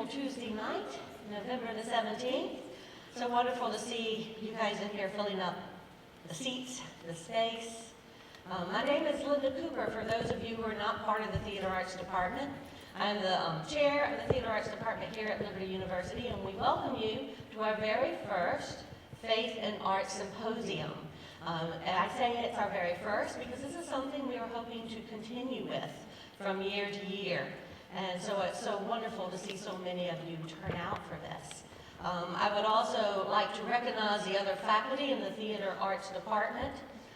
Tuesday night, November the 17th. So wonderful to see you guys in here filling up the seats, the space. My name is Linda Cooper, for those of you who are not part of the Theater Arts Department. I'm the chair of the Theater Arts Department here at Liberty University, and we welcome you to our very first Faith and Arts Symposium. And I say it's our very first because this is something we are hoping to continue with from year to year. And so it's so wonderful to see so many of you turn out for this. I would also like to recognize the other faculty in the Theater Arts Department.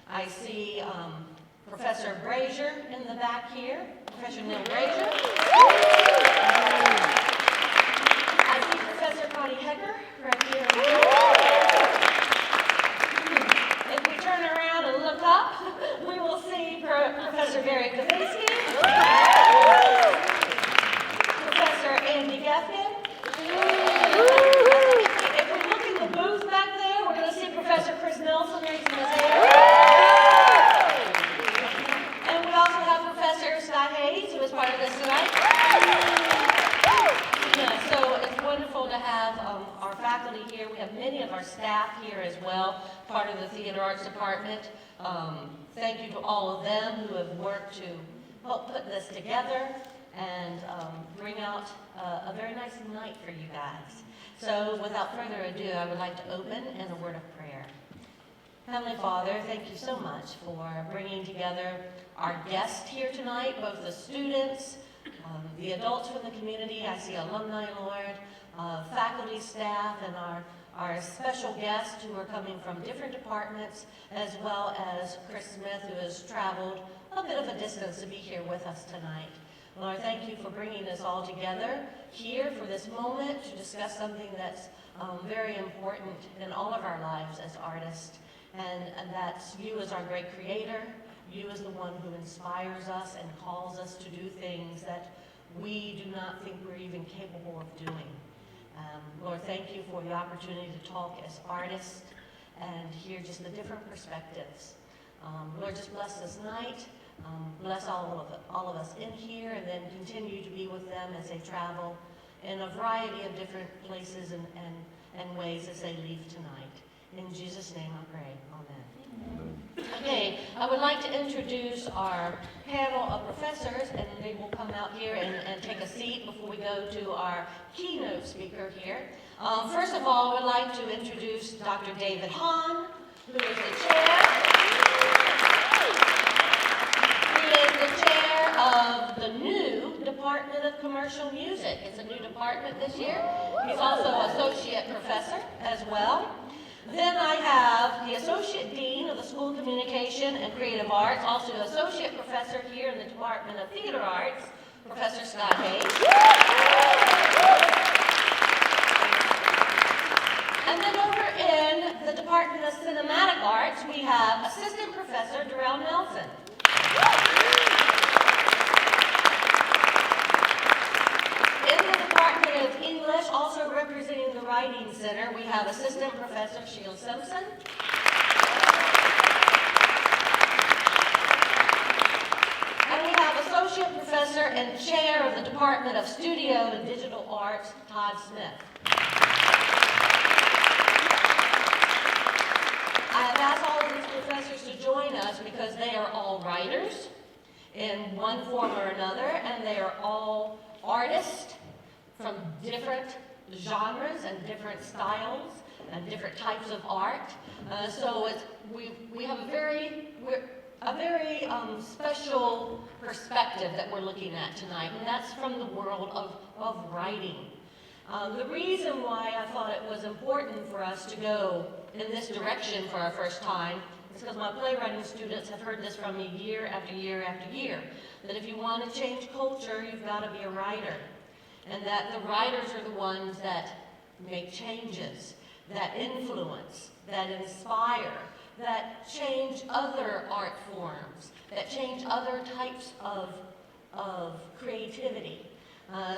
I see Professor Brazier in the back here, Professor Neil Brazier. I see Professor Connie Hecker right here. If we turn around and look up, we will see Professor Gary Kavinsky. Andy Gefkin. If we look in the booth back there, we're going to see Professor Chris Nelson raising his hand. And we also have Professor Scott Hayes, who is part of this tonight. So it's wonderful to have our faculty here. We have many of our staff here as well, part of the Theater Arts Department. Thank you to all of them who have worked to help put this together and bring out a very nice night for you guys. So without further ado, I would like to open in a word of prayer. Heavenly Father, thank you so much for bringing together our guests here tonight, both the students, the adults from the community. I see alumni, Lord, faculty, staff, and our special guests who are coming from different departments, as well as Chris Smith, who has traveled a bit of a distance to be here with us tonight. Lord, thank you for bringing us all together here for this moment to discuss something that's very important in all of our lives as artists, and that's you as our great creator, you as the one who inspires us and calls us to do things that we do not think we're even capable of doing. Lord, thank you for the opportunity to talk as artists and hear just the different perspectives. Lord, just bless this night. Bless all of us in here, and then continue to be with them as they travel in a variety of different places and ways as they leave tonight. In Jesus' name I pray. Amen. Okay, I would like to introduce our panel of professors, and they will come out here and take a seat before we go to our keynote speaker here. First of all, I would like to introduce Dr. David Hahn, who is the chair. The chair of the new Department of Commercial Music. It's a new department this year. He's also associate professor as well. Then I have the associate dean of the School of Communication and Creative Arts, also associate professor here in the Department of Theater Arts, Professor Scott Hayes. And then over in the Department of Cinematic Arts, we have assistant professor Darrell Nelson. Of English, also representing the Writing Center, we have Assistant Professor Sheila Simpson. And we have Associate Professor and Chair of the Department of Studio and Digital Arts, Todd Smith. I have asked all of these professors to join us because they are all writers in one form or another, and they are all artists from different genres and different styles and different types of art. So we have a very special perspective that we're looking at tonight, and that's from the world of writing. The reason why I thought it was important for us to go in this direction for our first time is because my playwriting students have heard this from me year after year after year, that if you want to change culture, you've got to be a writer. And that the writers are the ones that make changes, that influence, that inspire, that change other art forms, that change other types of creativity.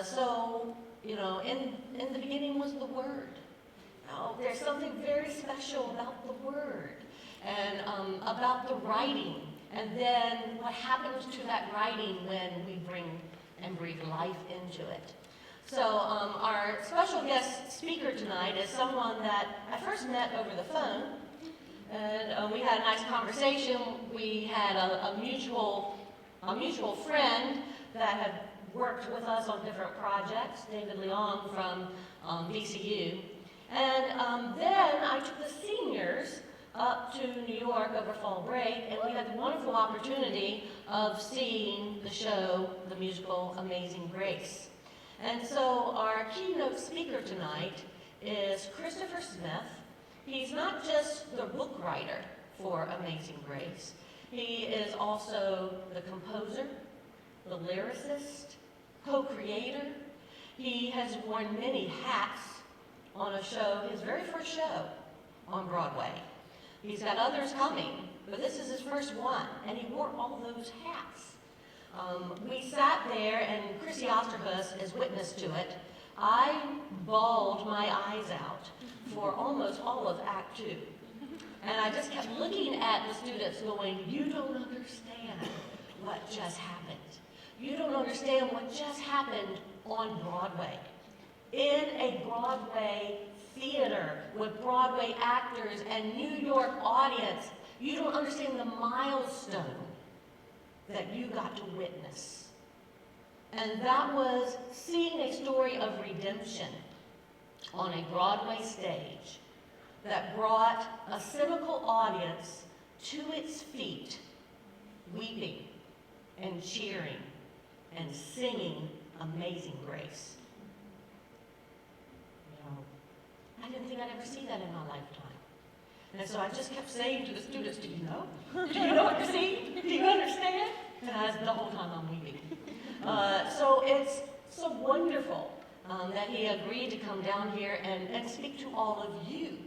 So, you know, in the beginning was the Word. There's something very special about the Word and about the writing, and then what happens to that writing when we bring and breathe life into it. So our special guest speaker tonight is someone that I first met over the phone, and we had a nice conversation. We had a mutual friend that had worked with us on different projects, David Leon from VCU. And then I took the seniors up to New York over fall break, and we had the wonderful opportunity of seeing the show, the musical Amazing Grace. And so our keynote speaker tonight is Christopher Smith. He's not just the book writer for Amazing Grace. He is also the composer, the lyricist, co-creator. He has worn many hats on a show, his very first show on Broadway. He's got others coming, but this is his first one, and he wore all those hats. We sat there, and Chrissy Osterhus is witness to it. I bawled my eyes out for almost all of Act 2. And I just kept looking at the students going, you don't understand what just happened. You don't understand what just happened on Broadway. In a Broadway theater with Broadway actors and New York audience, you don't understand the milestone that you got to witness. And that was seeing a story of redemption on a Broadway stage that brought a cynical audience to its feet, weeping and cheering and singing Amazing Grace. You know, I didn't think I'd ever see that in my lifetime. And so I just kept saying to the students, do you know? Do you know what you're seeing? Do you understand? And the whole time I'm weeping. So it's so wonderful that he agreed to come down here and speak to all of you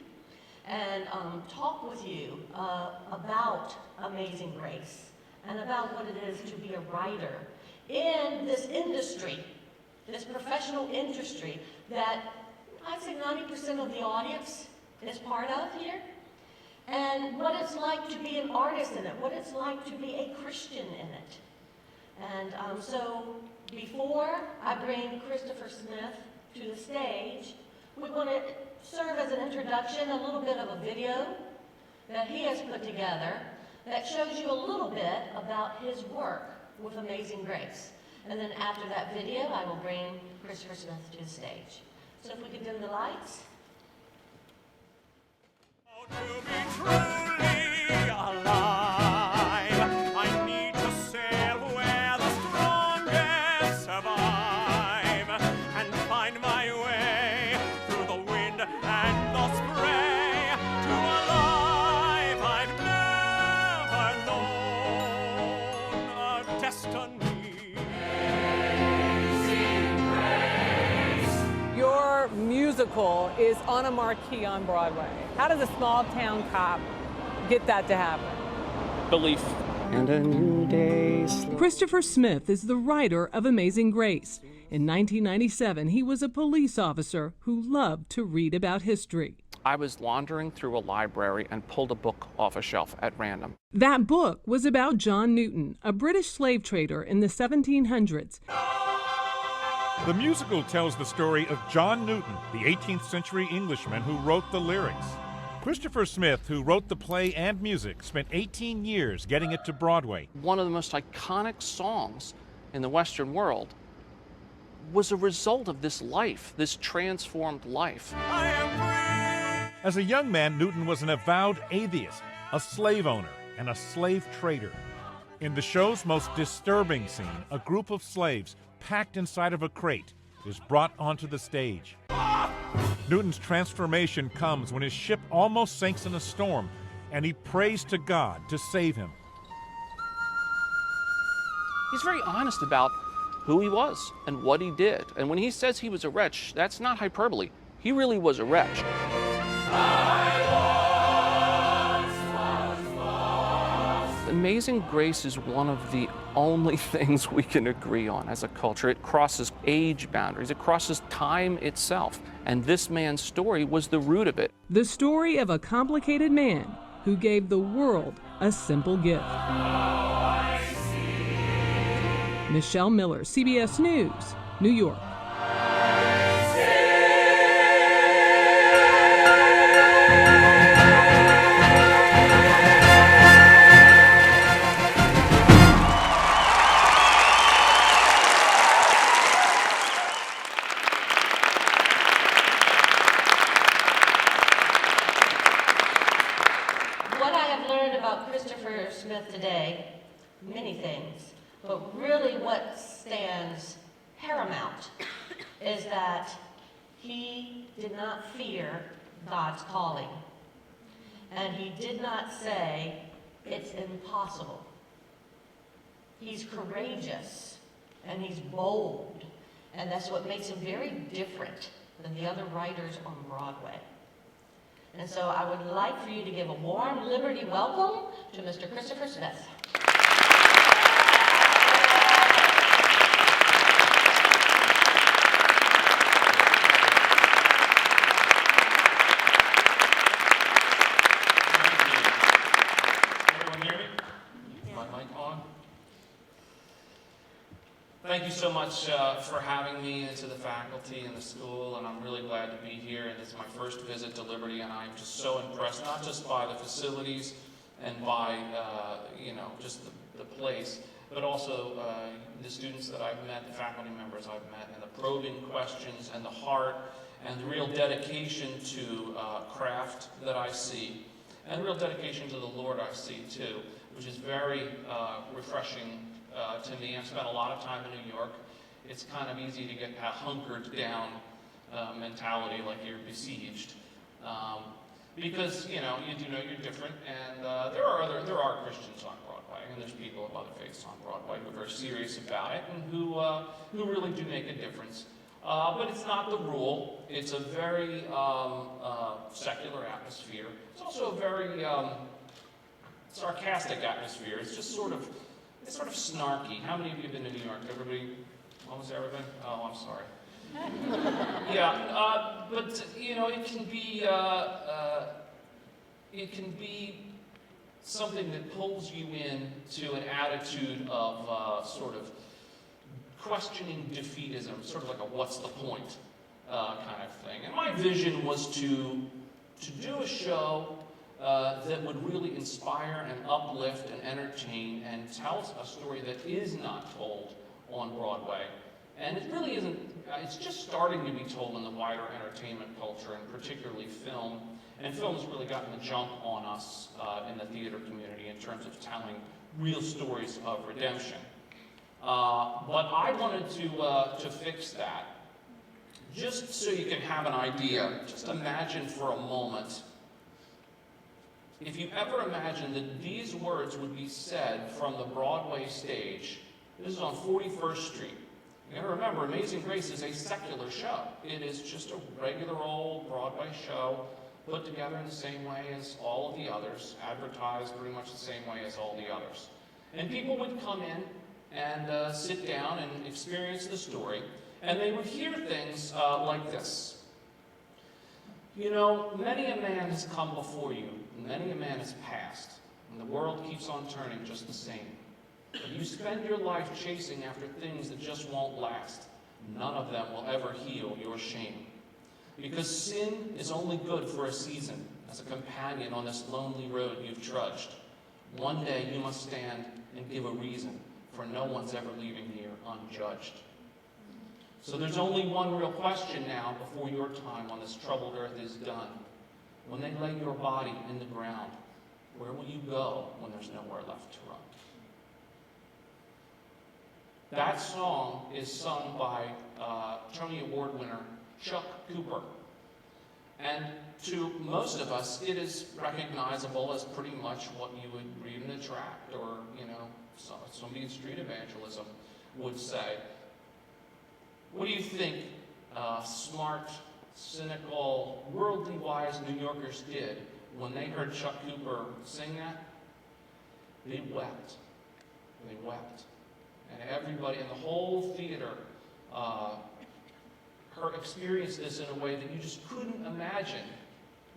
and talk with you about Amazing Grace and about what it is to be a writer in this industry, this professional industry that I'd say 90% of the audience is part of here, and what it's like to be an artist in it, what it's like to be a Christian in it. And so before I bring Christopher Smith to the stage, we want to serve as an introduction a little bit of a video that he has put together that shows you a little bit about his work with Amazing Grace. And then after that video, I will bring Christopher Smith to the stage. So if we could dim the lights. To be truly alive, I need to sail where the strongest survive and find my way through the wind and the spray to a life I've never known, a destiny. Your musical is on a marquee on Broadway. How does a small town cop get that to happen? Belief. And a new day. Christopher Smith is the writer of Amazing Grace. In 1997, he was a police officer who loved to read about history. I was wandering through a library and pulled a book off a shelf at random. That book was about John Newton, a British slave trader in the 1700s. The musical tells the story of John Newton, the 18th century Englishman who wrote the lyrics. Christopher Smith, who wrote the play and music, spent 18 years getting it to Broadway. One of the most iconic songs in the Western world was a result of this life, this transformed life. I am free. As a young man, Newton was an avowed atheist, a slave owner, and a slave trader. In the show's most disturbing scene, a group of slaves packed inside of a crate is brought onto the stage. Newton's transformation comes when his ship almost sinks in a storm, and he prays to God to save him. He's very honest about who he was and what he did. And when he says he was a wretch, that's not hyperbole. He really was a wretch. Amazing Grace is one of the only things we can agree on as a culture. It crosses age boundaries, it crosses time itself. And this man's story was the root of it. The story of a complicated man who gave the world a simple gift. Michelle Miller, CBS News, New York. Smith today? Many things, but really what stands paramount is that he did not fear God's calling. And he did not say, it's impossible. He's courageous and he's bold, and that's what makes him very different than the other writers on Broadway. And so I would like for you to give a warm Liberty welcome to Mr. Christopher Smith. Thank you so much for having me into the faculty and the school, and I'm really glad to be here. And it's my first visit to Liberty, and I'm just so impressed, not just by the facilities and by just the place, but also the students that I've met, the faculty members I've met, and the probing questions and the heart and the real dedication to craft that I see, and real dedication to the Lord I see too, which is very refreshing to me. I've spent a lot of time in New York. It's kind of easy to get a hunkered down mentality, like you're besieged, because you do know you're different, and there are Christians on Broadway, and there's people of other faiths on Broadway who are very serious about it and who really do make a difference. But it's not the rule. It's a very secular atmosphere. It's also a very sarcastic atmosphere. It's just sort of snarky. How many of you have been to New York? Everybody? Almost everybody? Oh, I'm sorry. Yeah, but it can be something that pulls you in to an attitude of sort of questioning defeatism, sort of like a what's the point kind of thing. And my vision was to do a show that would really inspire and uplift and entertain and tell a story that is not told on Broadway. And it really isn't, it's just starting to be told in the wider entertainment culture, and particularly film. And film has really gotten the jump on us in the theater community in terms of telling real stories of redemption. But I wanted to fix that. Just so you can have an idea, just imagine for a moment, if you ever imagined that these words would be said from the Broadway stage. This is on 41st Street. You gotta remember, Amazing Grace is a secular show. It is just a regular old Broadway show put together in the same way as all of the others, advertised pretty much the same way as all the others. And people would come in and sit down and experience the story, and they would hear things like this. You know, many a man has come before you, many a man has passed, and the world keeps on turning just the same. But you spend your life chasing after things that just won't last. None of them will ever heal your shame. Because sin is only good for a season, as a companion on this lonely road you've trudged. One day you must stand and give a reason, for no one's ever leaving here unjudged. So there's only one real question now before your time on this troubled earth is done. When they lay your body in the ground, where will you go when there's nowhere left to run? That song is sung by Tony Award winner Chuck Cooper. And to most of us, it is recognizable as pretty much what you would read in a tract, or, somebody in street evangelism would say. What do you think smart, cynical, worldly-wise New Yorkers did when they heard Chuck Cooper sing that? They wept. They wept. And everybody in the whole theater experienced this in a way that you just couldn't imagine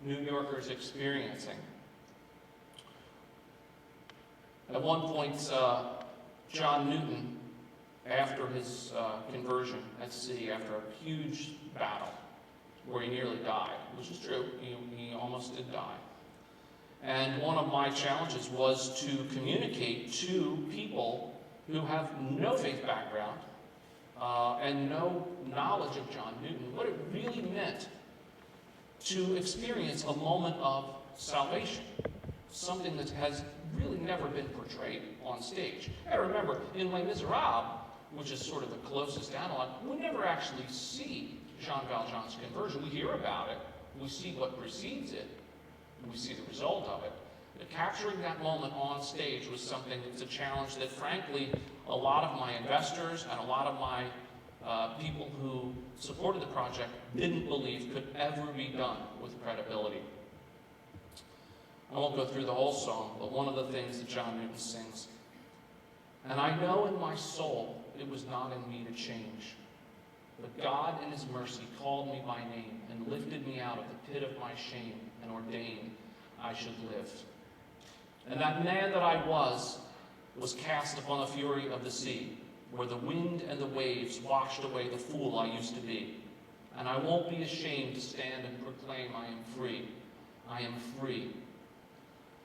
New Yorkers experiencing. At one point, John Newton, after his conversion at sea, after a huge battle where he nearly died, which is true, he almost did die. And one of my challenges was to communicate to people who have no faith background and no knowledge of John Newton what it really meant to experience a moment of salvation, something that has really never been portrayed on stage. And remember, in Les Miserables, which is sort of the closest analog, we never actually see Jean Valjean's conversion. We hear about it, we see what precedes it, we see the result of it. But capturing that moment on stage was something that's a challenge that, frankly, a lot of my investors and a lot of my people who supported the project didn't believe could ever be done with credibility. I won't go through the whole song, but one of the things that John Newton sings, "And I know in my soul it was not in me to change, but God in his mercy called me by name and lifted me out of the pit of my shame and ordained I should live. And that man that I was cast upon the fury of the sea, where the wind and the waves washed away the fool I used to be. And I won't be ashamed to stand and proclaim I am free. I am free.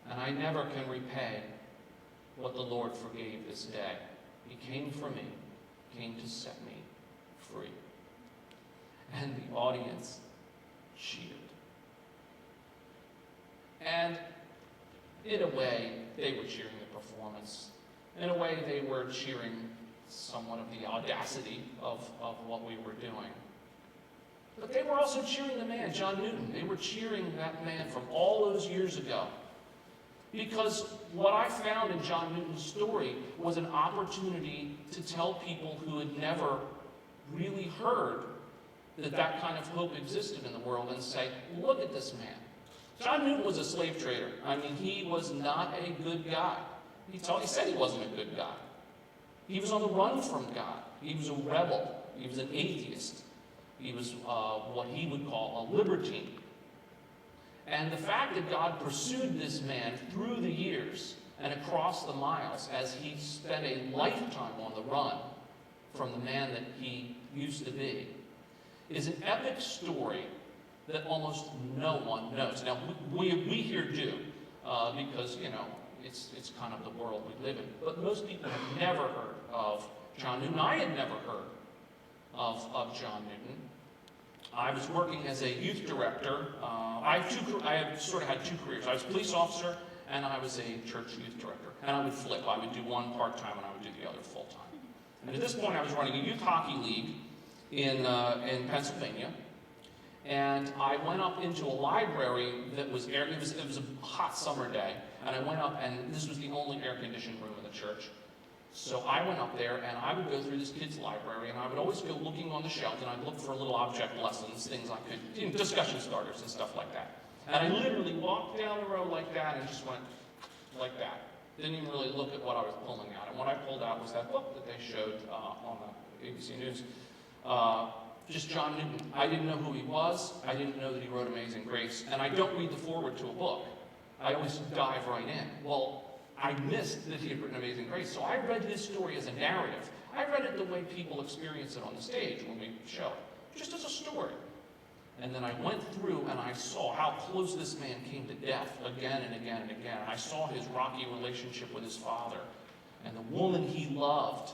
And I never can repay what the Lord forgave this day. He came for me, came to set me free." And the audience cheered. And in a way, they were cheering the performance. In a way, they were cheering somewhat of the audacity of what we were doing. But they were also cheering the man, John Newton. They were cheering that man from all those years ago. Because what I found in John Newton's story was an opportunity to tell people who had never really heard that kind of hope existed in the world and say, look at this man. John Newton was a slave trader. I mean, he was not a good guy. He said he wasn't a good guy. He was on the run from God. He was a rebel. He was an atheist. He was what he would call a libertine. And the fact that God pursued this man through the years and across the miles as he spent a lifetime on the run from the man that he used to be is an epic story that almost no one knows. Now, we here do, because, you know, it's kind of the world we live in. But most people have never heard of John Newton. I had never heard of John Newton. I was working as a youth director. I sort of had two careers. I was a police officer, and I was a church youth director. And I would flip. I would do one part-time, and I would do the other full-time. And at this point, I was running a youth hockey league in Pennsylvania. And I went up into a library that was it was a hot summer day, and I went up, and this was the only air-conditioned room in the church. So I went up there, and I would go through this kid's library, and I would always go looking on the shelf, and I'd look for little object lessons, things I could, discussion starters and stuff like that. And I literally walked down the row like that and just went like that. Didn't even really look at what I was pulling out. And what I pulled out was that book that they showed on the ABC News. Just John Newton. I didn't know who he was. I didn't know that he wrote Amazing Grace. And I don't read the foreword to a book. I always dive right in. Well, I missed that he had written Amazing Grace, so I read his story as a narrative. I read it the way people experience it on the stage when we show it, just as a story. And then I went through and I saw how close this man came to death again and again and again. I saw his rocky relationship with his father and the woman he loved,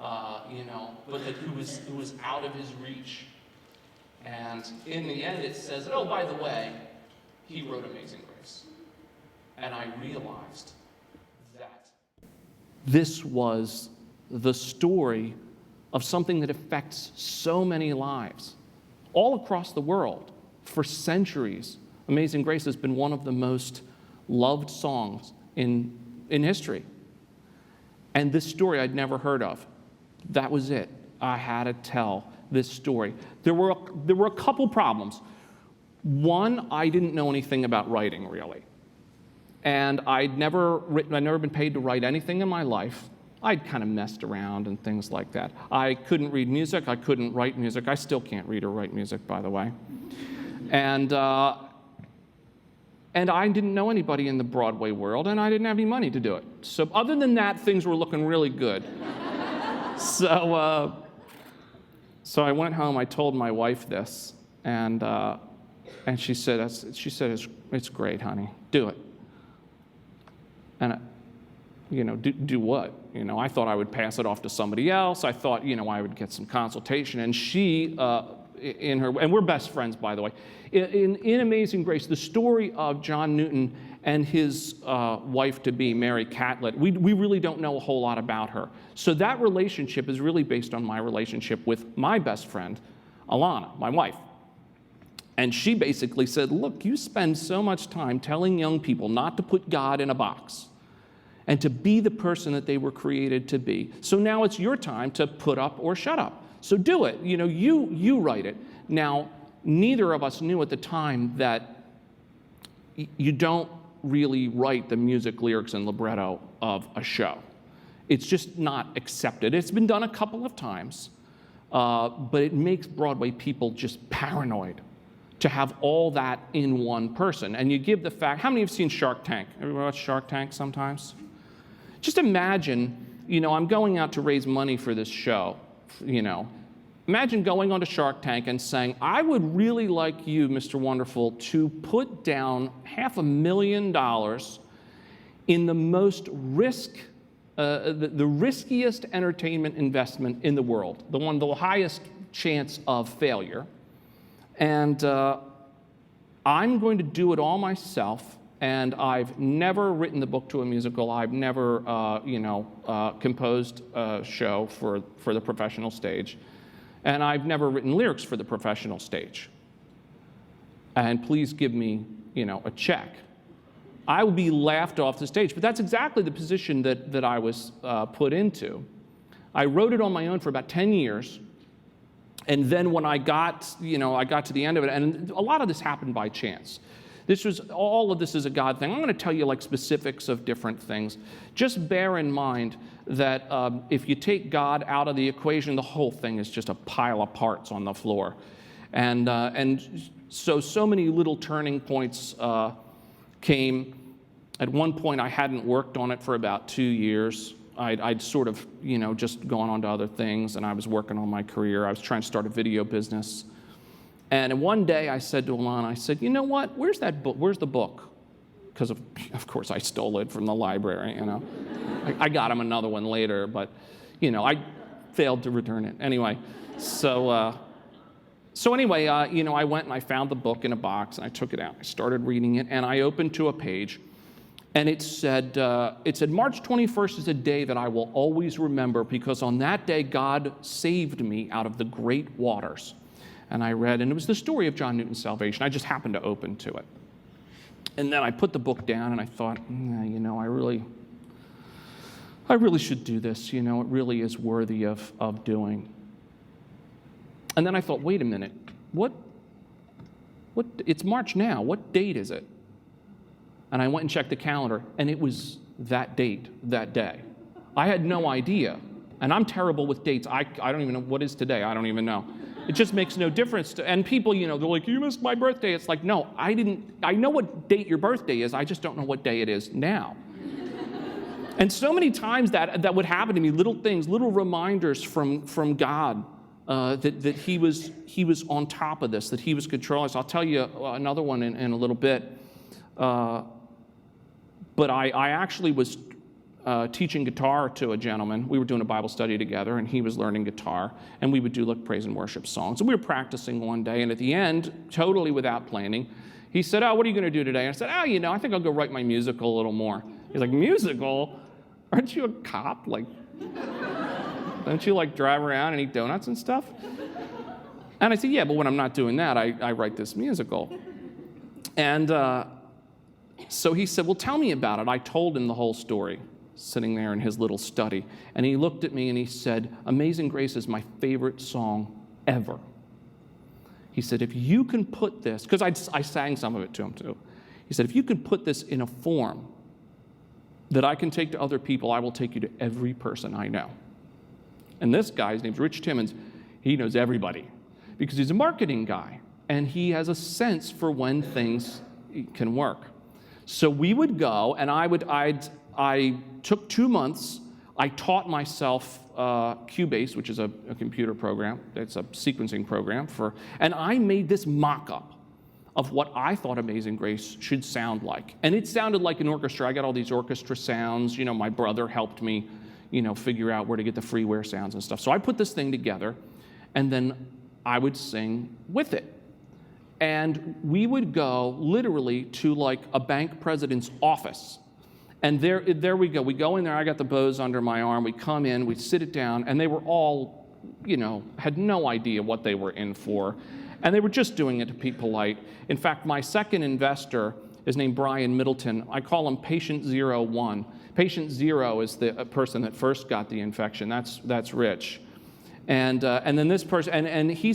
but who was out of his reach. And in the end it says, oh, by the way, he wrote Amazing Grace. And I realized that this was the story of something that affects so many lives all across the world. For centuries, Amazing Grace has been one of the most loved songs in history. And this story I'd never heard of. That was it. I had to tell this story. There were a couple problems. One, I didn't know anything about writing, really. And I'd never been paid to write anything in my life. I'd kind of messed around and things like that. I couldn't read music. I couldn't write music. I still can't read or write music, by the way. And I didn't know anybody in the Broadway world, and I didn't have any money to do it. So other than that, things were looking really good. So I went home. I told my wife this, and she said, "It's great, honey. Do it." And do what? I thought I would pass it off to somebody else. I thought, I would get some consultation. And she, and we're best friends, by the way. In Amazing Grace, the story of John Newton and his wife-to-be, Mary Catlett, we really don't know a whole lot about her. So that relationship is really based on my relationship with my best friend, Alana, my wife. And she basically said, look, you spend so much time telling young people not to put God in a box and to be the person that they were created to be. So now it's your time to put up or shut up. So do it. You know, you write it. Now, neither of us knew at the time that you don't really write the music, lyrics, and libretto of a show. It's just not accepted. It's been done a couple of times, but it makes Broadway people just paranoid to have all that in one person. And you give the fact, how many have seen Shark Tank? Everybody watch Shark Tank sometimes? Just imagine, you know, I'm going out to raise money for this show, you know. Imagine going onto Shark Tank and saying, I would really like you, Mr. Wonderful, to put down $500,000 in the most the riskiest entertainment investment in the world, the highest chance of failure. And I'm going to do it all myself, and I've never written the book to a musical. I've never, composed a show for the professional stage. And I've never written lyrics for the professional stage. And please give me, a check. I would be laughed off the stage, but that's exactly the position that I was put into. I wrote it on my own for about 10 years. And then when I got to the end of it, and a lot of this happened by chance. All of this is a God thing. I'm going to tell you like specifics of different things. Just bear in mind that if you take God out of the equation, the whole thing is just a pile of parts on the floor. And so many little turning points came. At one point, I hadn't worked on it for about 2 years. I'd sort of, just gone on to other things, and I was working on my career. I was trying to start a video business. And one day I said to Alana, I said, you know what, where's that book? Where's the book? Because of course I stole it from the library, I got him another one later, but, I failed to return it. Anyway, I went and I found the book in a box, and I took it out. I started reading it, and I opened to a page. And it said March 21st is a day that I will always remember, because on that day God saved me out of the great waters. And I read, and it was the story of John Newton's salvation. I just happened to open to it. And then I put the book down, and I thought, I really should do this. It really is worthy of doing. And then I thought, wait a minute, it's March now. What date is it? And I went and checked the calendar, and it was that date, that day. I had no idea. And I'm terrible with dates. I don't even know what is today. I don't even know. It just makes no difference. And people, they're like, you missed my birthday. It's like, no, I didn't. I know what date your birthday is. I just don't know what day it is now. And so many times that would happen to me, little things, little reminders from God that he was on top of this, that he was controlling us. I'll tell you another one in a little bit. But I actually was teaching guitar to a gentleman. We were doing a Bible study together, and he was learning guitar, and we would do like praise and worship songs. And we were practicing one day, and at the end, totally without planning, he said, what are you going to do today? And I said, I think I'll go write my musical a little more. He's like, musical? Aren't you a cop? Like, don't you like drive around and eat donuts and stuff? And I said, yeah, but when I'm not doing that, I write this musical. And so he said, well, tell me about it. I told him the whole story, sitting there in his little study. And he looked at me and he said, Amazing Grace is my favorite song ever. He said, if you can put this, because I sang some of it to him too. He said, if you can put this in a form that I can take to other people, I will take you to every person I know. And this guy, his name's Rich Timmons, he knows everybody because he's a marketing guy, and he has a sense for when things can work. So we would go, and I took 2 months. I taught myself Cubase, which is a computer program. It's a sequencing program and I made this mock-up of what I thought Amazing Grace should sound like. And it sounded like an orchestra. I got all these orchestra sounds. My brother helped me, figure out where to get the freeware sounds and stuff. So I put this thing together, and then I would sing with it. And we would go literally to like a bank president's office. And there we go. We go in there, I got the bows under my arm, we come in, we sit it down, and they were all, had no idea what they were in for. And they were just doing it to be polite. In fact, my second investor is named Brian Middleton. I call him Patient 01. Patient 0 is the person that first got the infection. That's Rich. And then this person, and he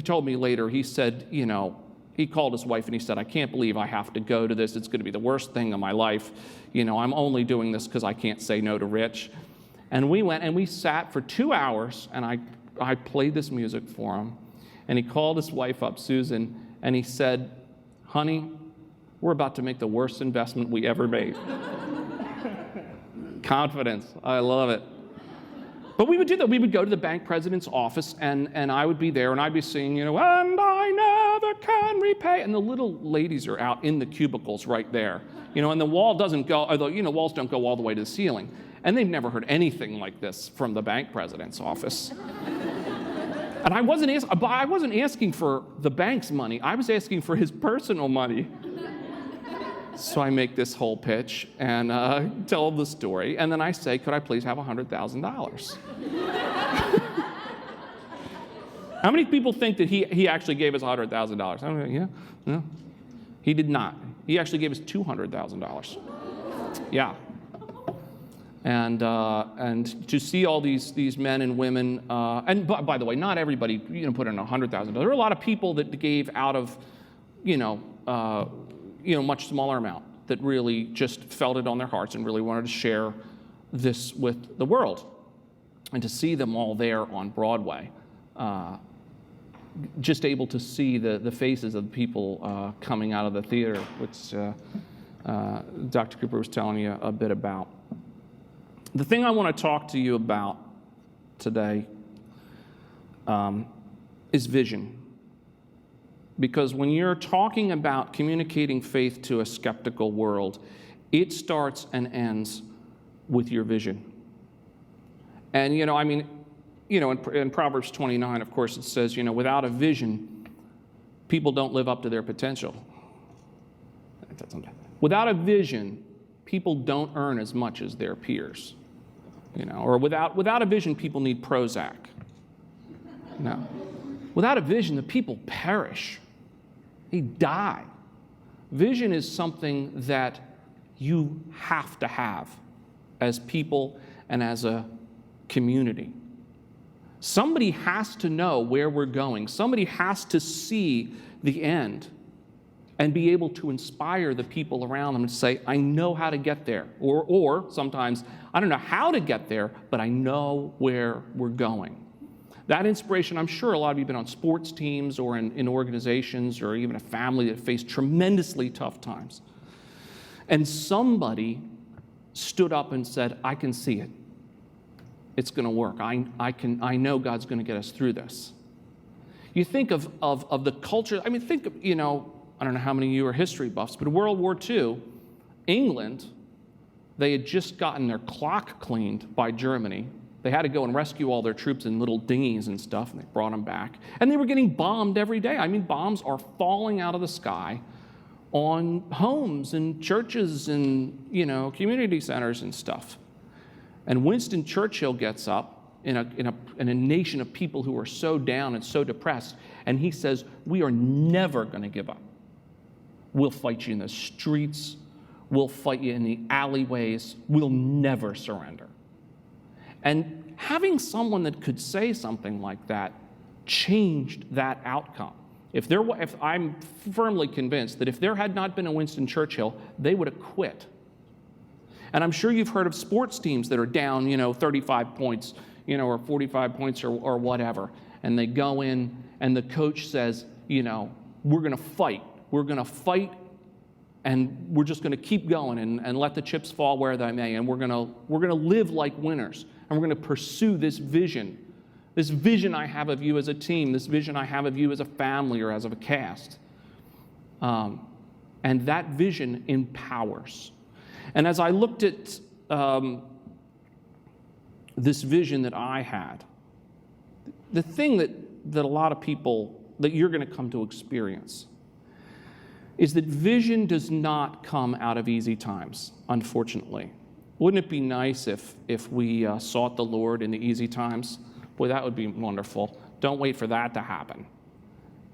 told me later, he said, he called his wife and he said, I can't believe I have to go to this. It's going to be the worst thing of my life. I'm only doing this because I can't say no to Rich. And we went and we sat for 2 hours, and I played this music for him. And he called his wife up, Susan, and he said, honey, we're about to make the worst investment we ever made. Confidence. I love it. But we would do that. We would go to the bank president's office, and I would be there, and I'd be singing, and I never can repay. And the little ladies are out in the cubicles right there. And the wall doesn't go, although, walls don't go all the way to the ceiling. And they've never heard anything like this from the bank president's office. And I wasn't asking for the bank's money. I was asking for his personal money. So I make this whole pitch and tell the story. And then I say, could I please have $100,000? How many people think that he actually gave us $100,000? Yeah, no. He did not. He actually gave us $200,000. Yeah. And to see all these men and women, and by the way, not everybody put in $100,000. There were a lot of people that gave out of much smaller amount that really just felt it on their hearts and really wanted to share this with the world. And to see them all there on Broadway, just able to see the faces of the people coming out of the theater, which Dr. Cooper was telling you a bit about. The thing I want to talk to you about today is vision. Because when you're talking about communicating faith to a skeptical world, it starts and ends with your vision. And, in Proverbs 29, of course, it says, without a vision, people don't live up to their potential. Without a vision, people don't earn as much as their peers. Or without a vision, people need Prozac. No. Without a vision, the people perish. They die. Vision is something that you have to have as people and as a community. Somebody has to know where we're going. Somebody has to see the end and be able to inspire the people around them and say, I know how to get there. Or sometimes, I don't know how to get there, but I know where we're going. That inspiration, I'm sure a lot of you have been on sports teams or in organizations or even a family that faced tremendously tough times. And somebody stood up and said, I can see it. It's going to work. I know God's going to get us through this. You think of the culture, think of, I don't know how many of you are history buffs, but in World War II, England, they had just gotten their clock cleaned by Germany. They had to go and rescue all their troops in little dinghies and stuff, and they brought them back. And they were getting bombed every day. Bombs are falling out of the sky on homes and churches and, community centers and stuff. And Winston Churchill gets up in a nation of people who are so down and so depressed, and he says, we are never going to give up. We'll fight you in the streets. We'll fight you in the alleyways. We'll never surrender. And having someone that could say something like that changed that outcome. If I'm firmly convinced that if there had not been a Winston Churchill, they would have quit. And I'm sure you've heard of sports teams that are down, 35 points, or 45 points or whatever. And they go in and the coach says, we're going to fight. We're going to fight, and we're just going to keep going and let the chips fall where they may. And we're going to live like winners. And we're going to pursue this vision I have of you as a team, this vision I have of you as a family or as a cast. And that vision empowers. And as I looked at this vision that I had, the thing that a lot of people that you're going to come to experience is that vision does not come out of easy times, unfortunately. Wouldn't it be nice if we sought the Lord in the easy times? Boy, that would be wonderful. Don't wait for that to happen.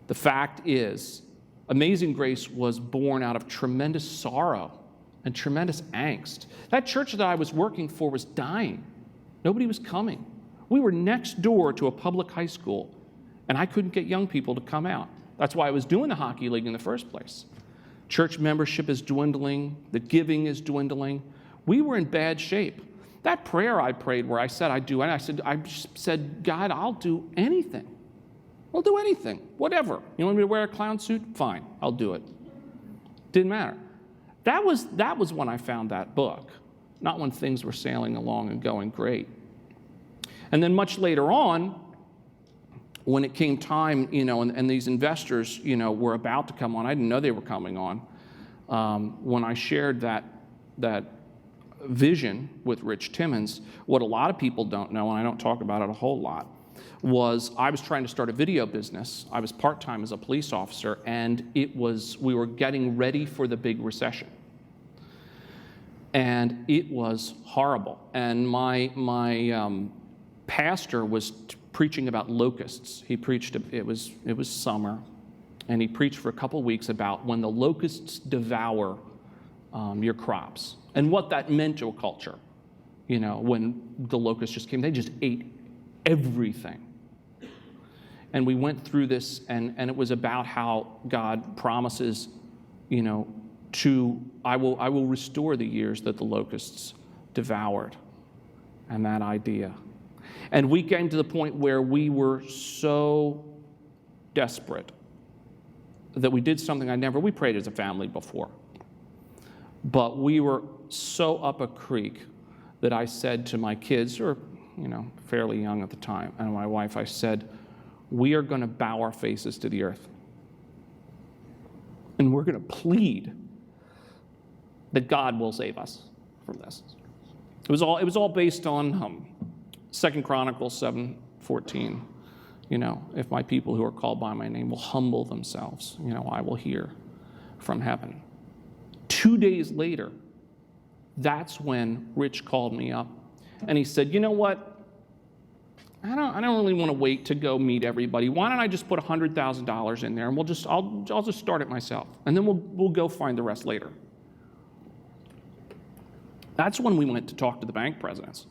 The fact is, Amazing Grace was born out of tremendous sorrow and tremendous angst. That church that I was working for was dying. Nobody was coming. We were next door to a public high school, and I couldn't get young people to come out. That's why I was doing the hockey league in the first place. Church membership is dwindling. The giving is dwindling. We were in bad shape. That prayer I prayed where I said I'd do, and I said, God, I'll do anything. I'll do anything, whatever. You want me to wear a clown suit? Fine, I'll do it. Didn't matter. That was when I found that book, not when things were sailing along and going great. And then much later on, when it came time, and these investors, were about to come on, I didn't know they were coming on. When I shared that vision with Rich Timmons, what a lot of people don't know, and I don't talk about it a whole lot, was I was trying to start a video business. I was part-time as a police officer, and we were getting ready for the big recession. And it was horrible. And my pastor was preaching about locusts. He preached, it was summer, and he preached for a couple weeks about when the locusts devour your crops and what that meant to a culture. When the locusts just came, they just ate everything. And we went through this, and it was about how God promises, I will restore the years that the locusts devoured, and that idea. And we came to the point where we were so desperate that we did something we prayed as a family before. But we were so up a creek that I said to my kids, who were, fairly young at the time, and my wife, I said, we are going to bow our faces to the earth. And we're going to plead that God will save us from this. It was all based on 2 Chronicles 7:14. If my people who are called by my name will humble themselves, I will hear from heaven. 2 days later, that's when Rich called me up, and he said, you know what? I don't really want to wait to go meet everybody. Why don't I just put $100,000 in there, and I'll just start it myself, and then we'll go find the rest later. That's when we went to talk to the bank presidents.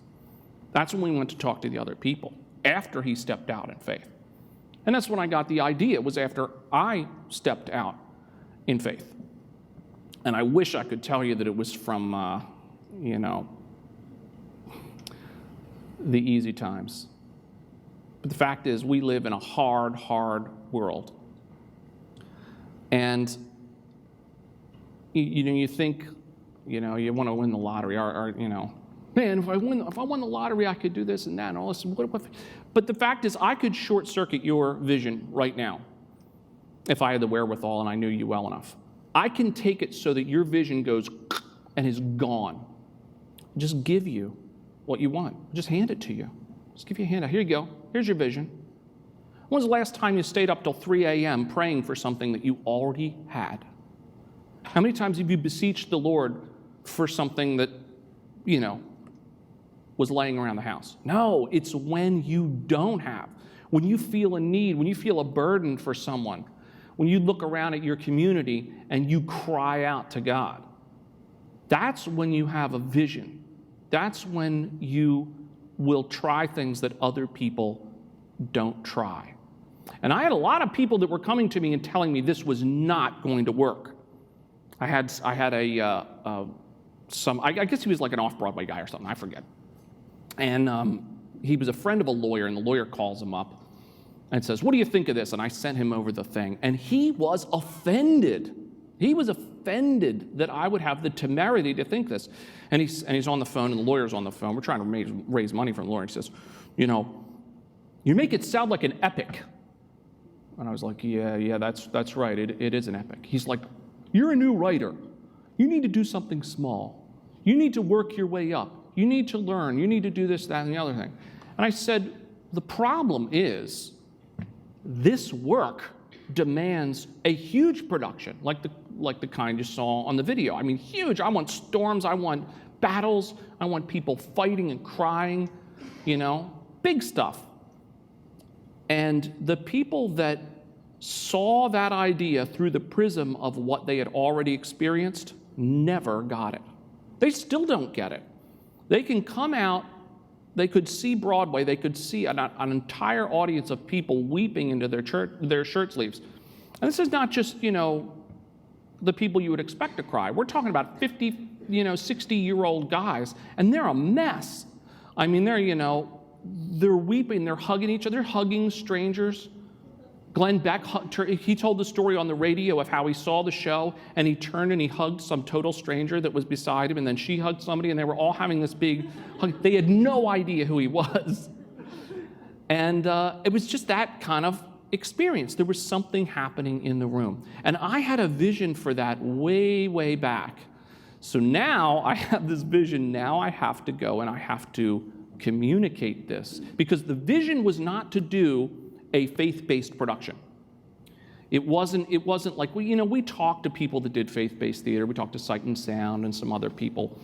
That's when we went to talk to the other people, after he stepped out in faith. And that's when I got the idea. It was after I stepped out in faith. And I wish I could tell you that it was from, the easy times. But the fact is, we live in a hard, hard world. And, you think, you want to win the lottery, or man, if I won the lottery, I could do this and that and all this. But the fact is, I could short circuit your vision right now if I had the wherewithal and I knew you well enough. I can take it so that your vision goes and is gone. Just give you what you want. Just hand it to you. Just give you a handout. Here you go. Here's your vision. When was the last time you stayed up till 3 a.m. praying for something that you already had? How many times have you beseeched the Lord for something that, was laying around the house? No, it's when you don't have. When you feel a need, when you feel a burden for someone, when you look around at your community and you cry out to God. That's when you have a vision. That's when you will try things that other people don't try. And I had a lot of people that were coming to me and telling me this was not going to work. I had I guess he was like an off-Broadway guy or something, I forget. And he was a friend of a lawyer, and the lawyer calls him up and says, what do you think of this? And I sent him over the thing, and he was offended. He was offended that I would have the temerity to think this. And he's on the phone, and the lawyer's on the phone. We're trying to raise money from the lawyer. He says, you make it sound like an epic. And I was like, yeah, that's right. It is an epic. He's like, you're a new writer. You need to do something small. You need to work your way up. You need to learn. You need to do this, that, and the other thing. And I said, the problem is this work demands a huge production, like the kind you saw on the video. I mean, huge. I want storms, I want battles, I want people fighting and crying, big stuff. And the people that saw that idea through the prism of what they had already experienced never got it. They still don't get it. They can come out, they could see Broadway, they could see an entire audience of people weeping into their shirt sleeves. And this is not just, the people you would expect to cry. We're talking about 50, 60-year-old guys, and they're a mess. I mean, they're weeping, they're hugging each other, they're hugging strangers. Glenn Beck, he told the story on the radio of how he saw the show and he turned and he hugged some total stranger that was beside him, and then she hugged somebody, and they were all having this big hug. They had no idea who he was. And it was just that kind of experience. There was something happening in the room. And I had a vision for that way, way back. So now I have this vision. Now I have to go and I have to communicate this, because the vision was not to do a faith-based production. It wasn't like, we talked to people that did faith-based theater. We talked to Sight and Sound and some other people,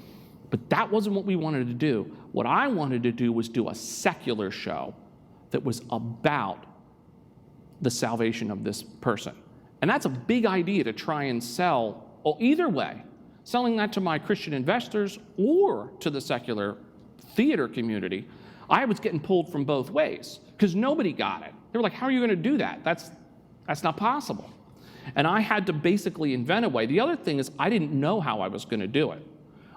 but that wasn't what we wanted to do. What I wanted to do was do a secular show that was about the salvation of this person. And that's a big idea to try and sell, either way, selling that to my Christian investors or to the secular theater community. I was getting pulled from both ways because nobody got it. They were like, how are you going to do that? That's not possible. And I had to basically invent a way. The other thing is I didn't know how I was going to do it.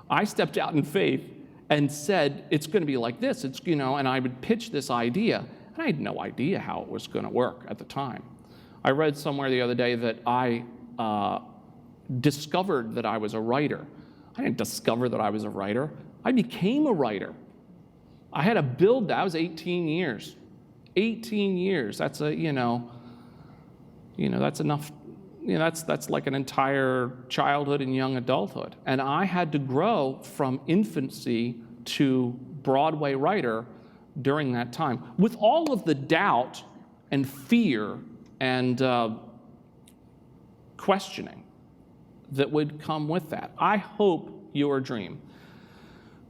I stepped out in faith and said, it's going to be like this. And I would pitch this idea, and I had no idea how it was going to work at the time. I read somewhere the other day that I discovered that I was a writer. I didn't discover that I was a writer. I became a writer. I had to build that. I was 18 years. 18 years. That's that's enough. That's like an entire childhood and young adulthood. And I had to grow from infancy to Broadway writer during that time, with all of the doubt and fear and questioning that would come with that. I hope your dream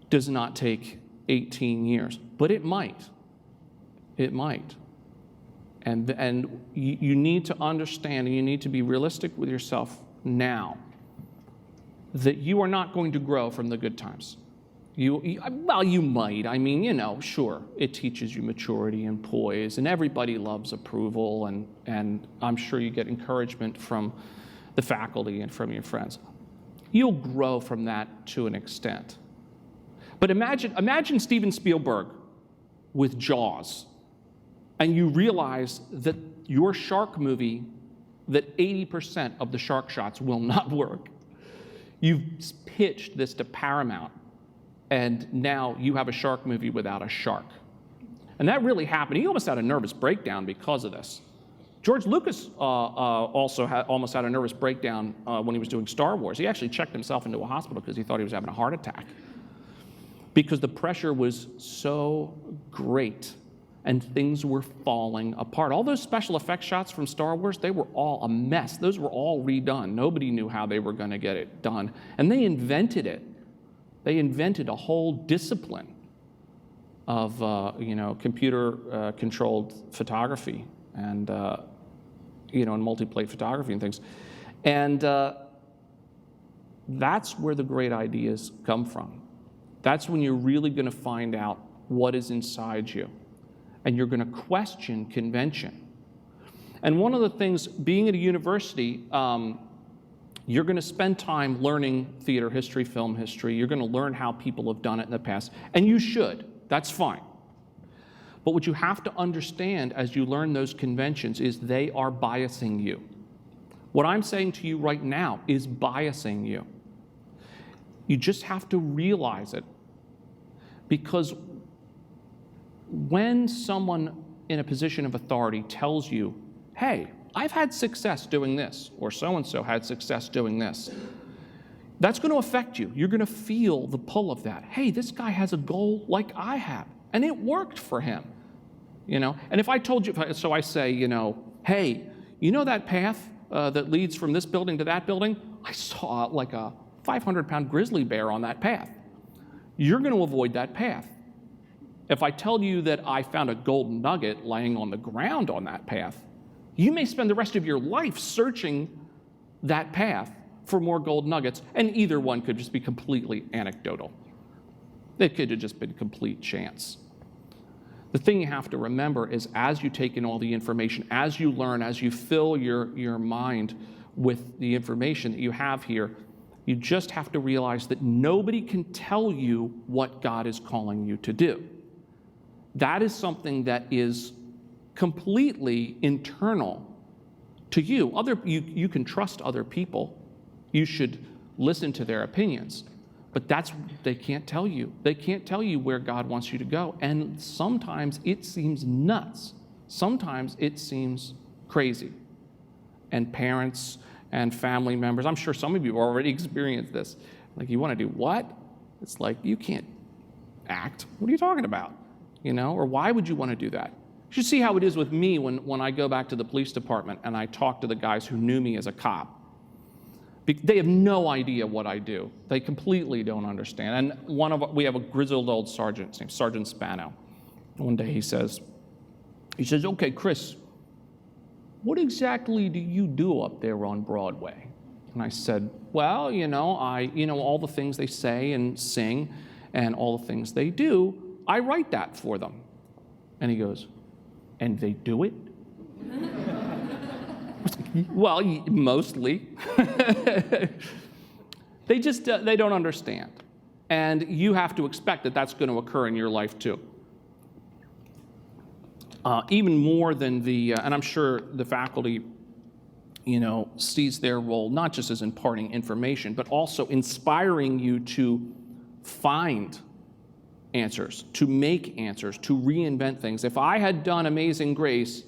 does not take 18 years, but it might. It might. And you need to understand, and you need to be realistic with yourself now, that you are not going to grow from the good times. You might. I mean, sure, it teaches you maturity and poise, and everybody loves approval, and I'm sure you get encouragement from the faculty and from your friends. You'll grow from that to an extent. But imagine Steven Spielberg with Jaws, and you realize that your shark movie, that 80% of the shark shots will not work. You've pitched this to Paramount, and now you have a shark movie without a shark. And that really happened. He almost had a nervous breakdown because of this. George Lucas also almost had a nervous breakdown when he was doing Star Wars. He actually checked himself into a hospital because he thought he was having a heart attack, because the pressure was so great and things were falling apart. All those special effects shots from Star Wars, they were all a mess. Those were all redone. Nobody knew how they were going to get it done. And they invented it. They invented a whole discipline of computer-controlled photography and and multiplate photography and things. And that's where the great ideas come from. That's when you're really going to find out what is inside you. And you're going to question convention. And one of the things, being at a university, you're going to spend time learning theater history, film history. You're going to learn how people have done it in the past. And you should. That's fine. But what you have to understand as you learn those conventions is they are biasing you. What I'm saying to you right now is biasing you. You just have to realize it. Because when someone in a position of authority tells you, hey, I've had success doing this, or so-and-so had success doing this, that's going to affect you. You're going to feel the pull of that. Hey, this guy has a goal like I have, and it worked for him. And if I told you, so I say, hey, you know that path that leads from this building to that building? I saw like a 500-pound grizzly bear on that path. You're going to avoid that path. If I tell you that I found a golden nugget laying on the ground on that path, you may spend the rest of your life searching that path for more gold nuggets, and either one could just be completely anecdotal. It could have just been complete chance. The thing you have to remember is as you take in all the information, as you learn, as you fill your mind with the information that you have here, you just have to realize that nobody can tell you what God is calling you to do. That is something that is completely internal to you. You can trust other people. You should listen to their opinions. But they can't tell you. They can't tell you where God wants you to go. And sometimes it seems nuts. Sometimes it seems crazy. And parents and family members, I'm sure some of you have already experienced this. Like, you want to do what? It's like, you can't act. What are you talking about? Or why would you want to do that? You should see how it is with me when I go back to the police department and I talk to the guys who knew me as a cop. They have no idea what I do. They completely don't understand. And we have a grizzled old sergeant, his name's Sergeant Spano. One day he says, okay, Chris, what exactly do you do up there on Broadway? And I said, well, all the things they say and sing and all the things they do, I write that for them. And he goes, and they do it? Well, mostly. They don't understand. And you have to expect that that's going to occur in your life too. Even more than and I'm sure the faculty, sees their role not just as imparting information, but also inspiring you to find answers, to make answers, to reinvent things. If I had done Amazing Grace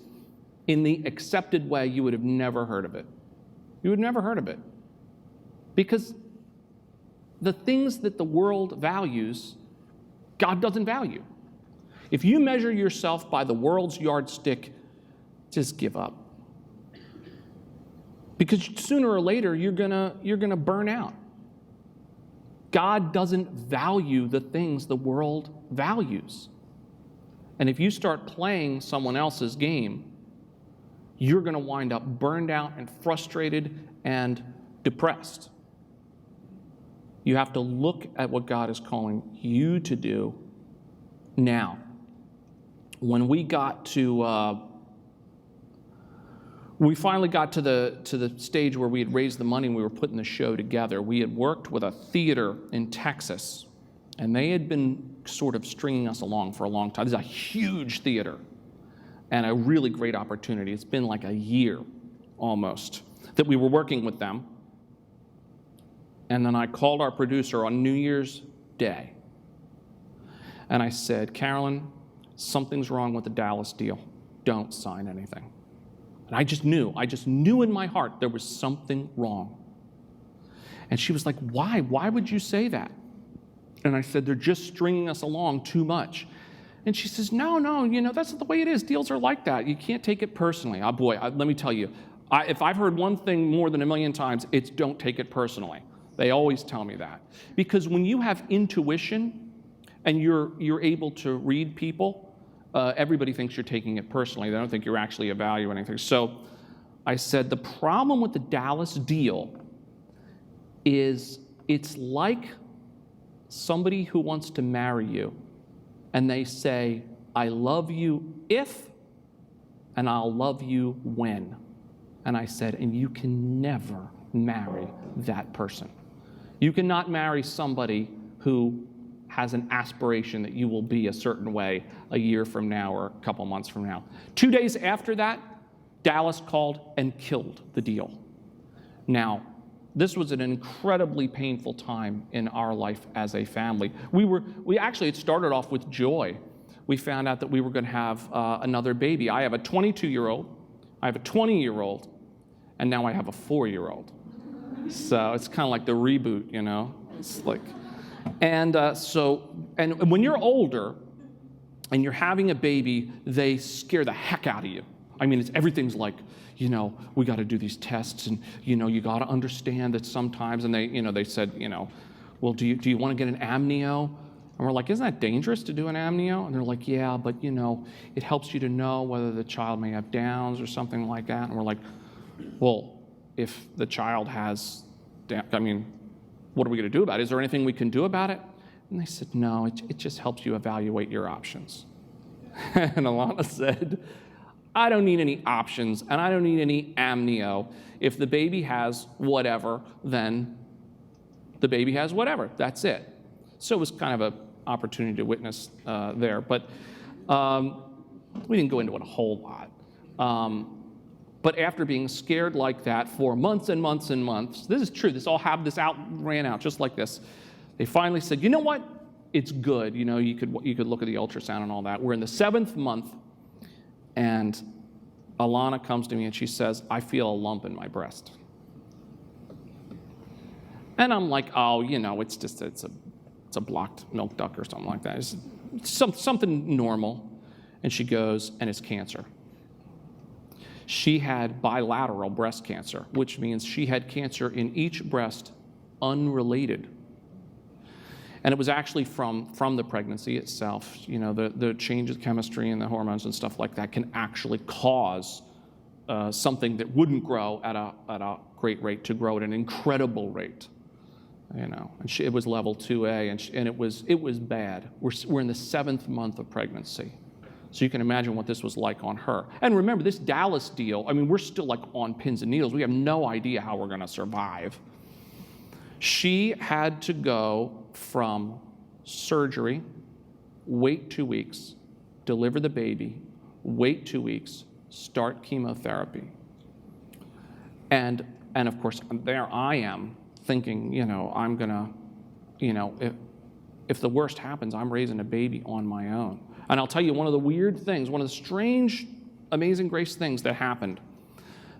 in the accepted way, you would have never heard of it. You would never heard of it. Because the things that the world values, God doesn't value. If you measure yourself by the world's yardstick, just give up. Because sooner or later, you're gonna burn out. God doesn't value the things the world values. And if you start playing someone else's game, you're going to wind up burned out and frustrated and depressed. You have to look at what God is calling you to do now. When we finally got to the stage where we had raised the money and we were putting the show together, we had worked with a theater in Texas, and they had been sort of stringing us along for a long time. This is a huge theater and a really great opportunity. It's been like a year almost that we were working with them. And then I called our producer on New Year's Day. And I said, Carolyn, something's wrong with the Dallas deal. Don't sign anything. And I just knew in my heart there was something wrong. And she was like, why? Why would you say that? And I said, they're just stringing us along too much. And she says, no, that's not the way it is. Deals are like that. You can't take it personally. Oh boy, let me tell you, if I've heard one thing more than 1,000,000 times, it's don't take it personally. They always tell me that. Because when you have intuition and you're able to read people, everybody thinks you're taking it personally. They don't think you're actually evaluating anything. So I said, the problem with the Dallas deal is it's like somebody who wants to marry you, and they say, I love you if, and I'll love you when. And I said, and you can never marry that person. You cannot marry somebody who has an aspiration that you will be a certain way a year from now or a couple months from now. 2 days after that, Dallas called and killed the deal. Now, this was an incredibly painful time in our life as a family. It started off with joy. We found out that we were going to have another baby. I have a 22-year-old, I have a 20-year-old, and now I have a 4-year-old. So it's kind of like the reboot, It's like, and when you're older and you're having a baby, they scare the heck out of you. I mean, everything's like, we got to do these tests, and, you got to understand that sometimes, and they said, well, do you want to get an amnio? And we're like, isn't that dangerous to do an amnio? And they're like, yeah, but, it helps you to know whether the child may have Downs or something like that. And we're like, well, if the child has, what are we going to do about it? Is there anything we can do about it? And they said, no, it just helps you evaluate your options. And Alana said, I don't need any options, and I don't need any amnio. If the baby has whatever, then the baby has whatever. That's it. So it was kind of an opportunity to witness there. But we didn't go into it a whole lot. But after being scared like that for months and months and months, this is true, this ran out just like this. They finally said, you know what? It's good. You could look at the ultrasound and all that. We're in the 7th month, and Alana comes to me and she says, I feel a lump in my breast. And I'm like, oh, it's a blocked milk duct or something like that. It's something normal. And she goes, and it's cancer. She had bilateral breast cancer, which means she had cancer in each breast unrelated. And it was actually from the pregnancy itself. The change of chemistry and the hormones and stuff like that can actually cause something that wouldn't grow at a great rate to grow at an incredible rate. And it was level 2A, and it was bad. We're in the 7th month of pregnancy. So you can imagine what this was like on her. And remember, this Dallas deal, we're still like on pins and needles. We have no idea how we're going to survive. She had to go from surgery, wait 2 weeks, deliver the baby, wait 2 weeks, start chemotherapy. And of course, there I am thinking, I'm gonna, if the worst happens, I'm raising a baby on my own. And I'll tell you one of the weird things, one of the strange, Amazing Grace things that happened.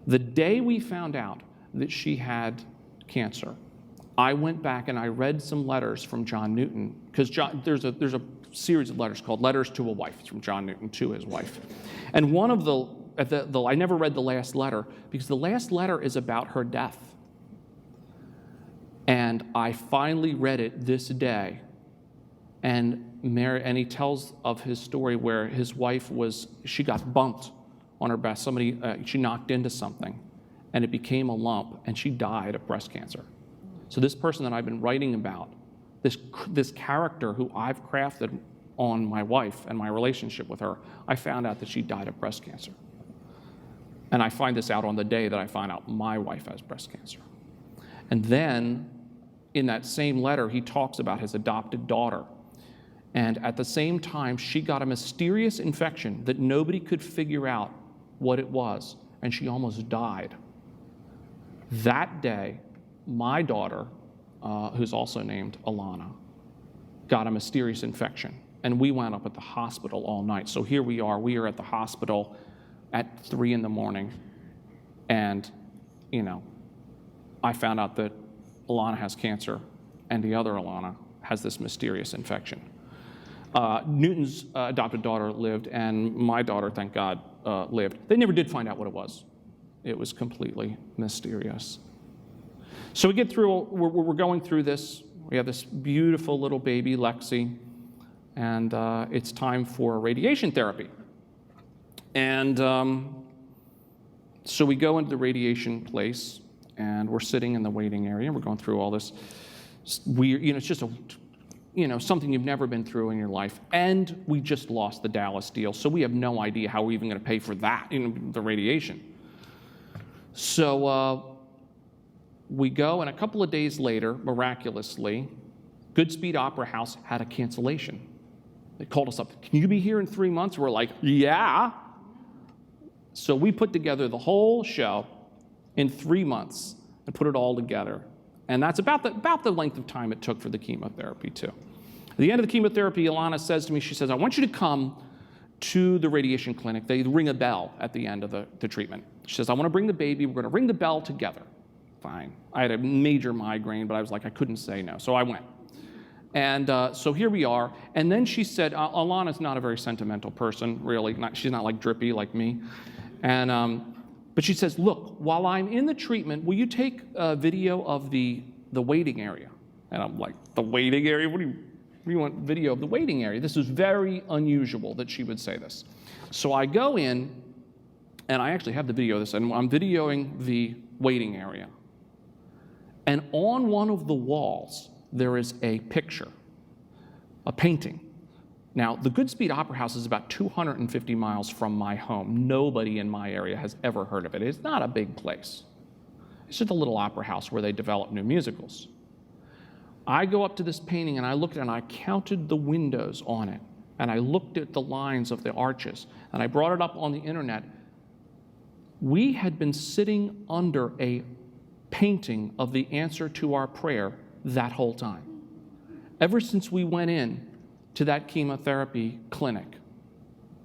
The day we found out that she had cancer, I went back and I read some letters from John Newton, because there's a series of letters called Letters to a Wife. It's from John Newton to his wife. And one of I never read the last letter, because the last letter is about her death. And I finally read it this day. And he tells of his story where his wife she got bumped on her breast. She knocked into something, and it became a lump, and she died of breast cancer. So this person that I've been writing about, this character who I've crafted on my wife and my relationship with her, I found out that she died of breast cancer. And I find this out on the day that I find out my wife has breast cancer. And then, in that same letter, he talks about his adopted daughter. And at the same time, she got a mysterious infection that nobody could figure out what it was, and she almost died. That day, my daughter, who's also named Alana, got a mysterious infection, and we wound up at the hospital all night. So here we are at the hospital at 3 a.m, and, I found out that Alana has cancer, and the other Alana has this mysterious infection. Newton's adopted daughter lived, and my daughter, thank God, lived. They never did find out what it was. It was completely mysterious. So we get through, we're going through this. We have this beautiful little baby, Lexi, and it's time for radiation therapy. And so we go into the radiation place, and we're sitting in the waiting area. We're going through all this weird, it's just something you've never been through in your life. And we just lost the Dallas deal, so we have no idea how we're even going to pay for that, the radiation. So we go, and a couple of days later, miraculously, Goodspeed Opera House had a cancellation. They called us up, can you be here in 3 months? We're like, yeah. So we put together the whole show in 3 months and put it all together. And that's about the length of time it took for the chemotherapy, too. At the end of the chemotherapy, Alana says to me, she says, I want you to come to the radiation clinic. They ring a bell at the end of the treatment. She says, I want to bring the baby. We're going to ring the bell together. Fine. I had a major migraine, but I was like, I couldn't say no. So I went. And so here we are. And then she said, Alana's not a very sentimental person, really. She's not like drippy like me. And But she says, look, while I'm in the treatment, will you take a video of the waiting area? And I'm like, the waiting area? What do you want video of the waiting area? This is very unusual that she would say this. So I go in, and I actually have the video of this, and I'm videoing the waiting area. And on one of the walls, there is a picture, a painting. Now, the Goodspeed Opera House is about 250 miles from my home. Nobody in my area has ever heard of it. It's not a big place. It's just a little opera house where they develop new musicals. I go up to this painting and I looked at it and I counted the windows on it. And I looked at the lines of the arches. And I brought it up on the internet. We had been sitting under a painting of the answer to our prayer that whole time. Ever since we went in to that chemotherapy clinic,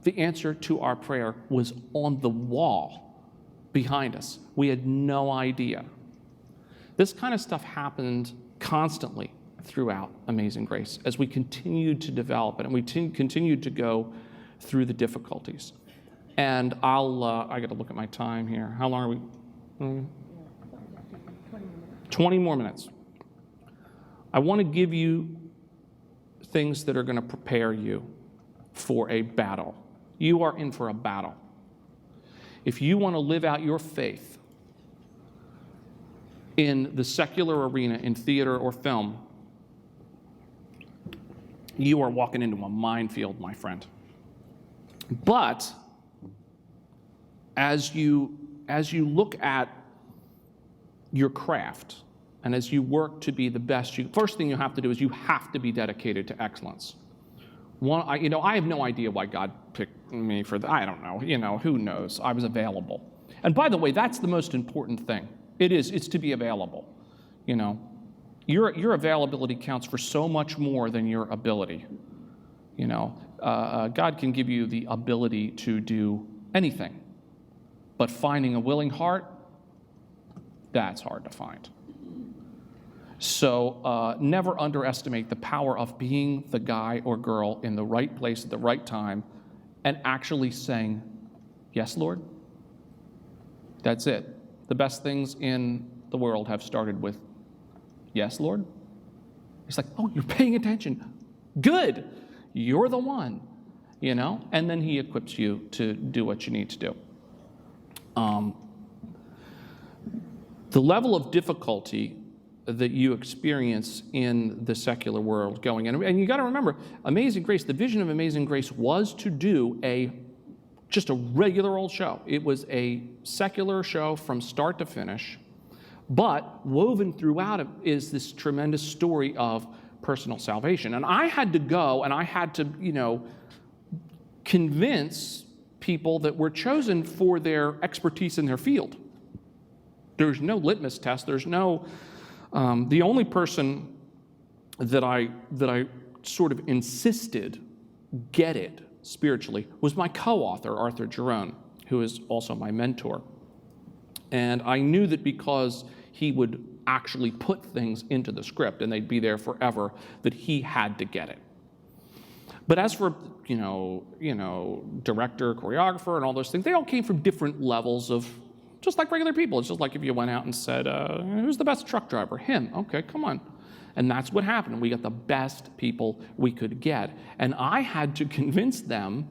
the answer to our prayer was on the wall behind us. We had no idea. This kind of stuff happened constantly throughout Amazing Grace as we continued to develop it and we continued to go through the difficulties. And I got to look at my time here. How long are we? 20 more minutes. I want to give you things that are going to prepare you for a battle. You are in for a battle. If you want to live out your faith in the secular arena, in theater or film, you are walking into a minefield, my friend. But as you look at your craft, and as you work to be the best, first thing you have to do is you have to be dedicated to excellence. I have no idea why God picked me for that. I don't know. Who knows? I was available. And by the way, that's the most important thing. It's to be available. Your availability counts for so much more than your ability. God can give you the ability to do anything, but finding a willing heart, that's hard to find. So never underestimate the power of being the guy or girl in the right place at the right time and actually saying, yes, Lord. That's it. The best things in the world have started with, yes, Lord. It's like, oh, you're paying attention. Good. You're the one, and then he equips you to do what you need to do. The level of difficulty that you experience in the secular world going in. And you got to remember, Amazing Grace, the vision of Amazing Grace was to do just a regular old show. It was a secular show from start to finish, but woven throughout it is this tremendous story of personal salvation. And I had to go and I had to, convince people that were chosen for their expertise in their field. There's no litmus test. There's no... the only person that I sort of insisted get it spiritually was my co-author, Arthur Jerome, who is also my mentor. And I knew that because he would actually put things into the script and they'd be there forever, that he had to get it. But as for, director, choreographer, and all those things, they all came from different levels of just like regular people. It's just like if you went out and said, who's the best truck driver? Him. Okay, come on. And that's what happened. We got the best people we could get. And I had to convince them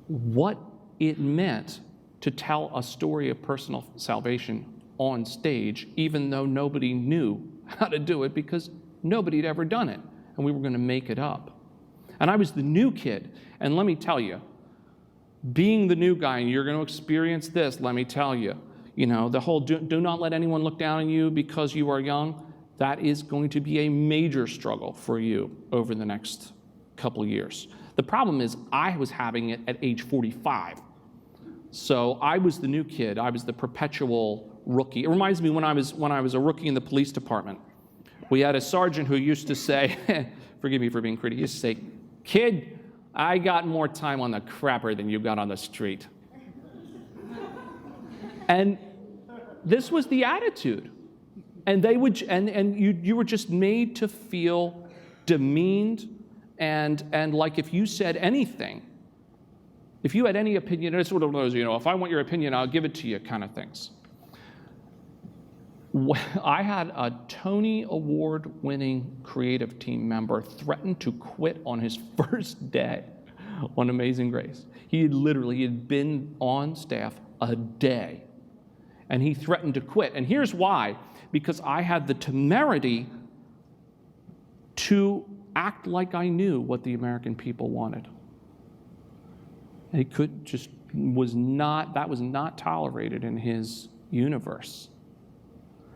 what it meant to tell a story of personal salvation on stage, even though nobody knew how to do it because nobody had ever done it. And we were going to make it up. And I was the new kid. And let me tell you, being the new guy, and you're going to experience this, let me tell you, the whole do not let anyone look down on you because you are young, that is going to be a major struggle for you over the next couple of years. The problem is I was having it at age 45. So I was the new kid. I was the perpetual rookie. It reminds me when I was a rookie in the police department. We had a sergeant who used to say, forgive me for being critical, he used to say, kid, I got more time on the crapper than you got on the street. And this was the attitude. And they would, and you were just made to feel demeaned and like if you said anything, if you had any opinion, it's one of those, if I want your opinion, I'll give it to you kind of things. I had a Tony Award-winning creative team member threaten to quit on his first day on Amazing Grace. He had been on staff a day, and he threatened to quit. And here's why: because I had the temerity to act like I knew what the American people wanted. That was not tolerated in his universe.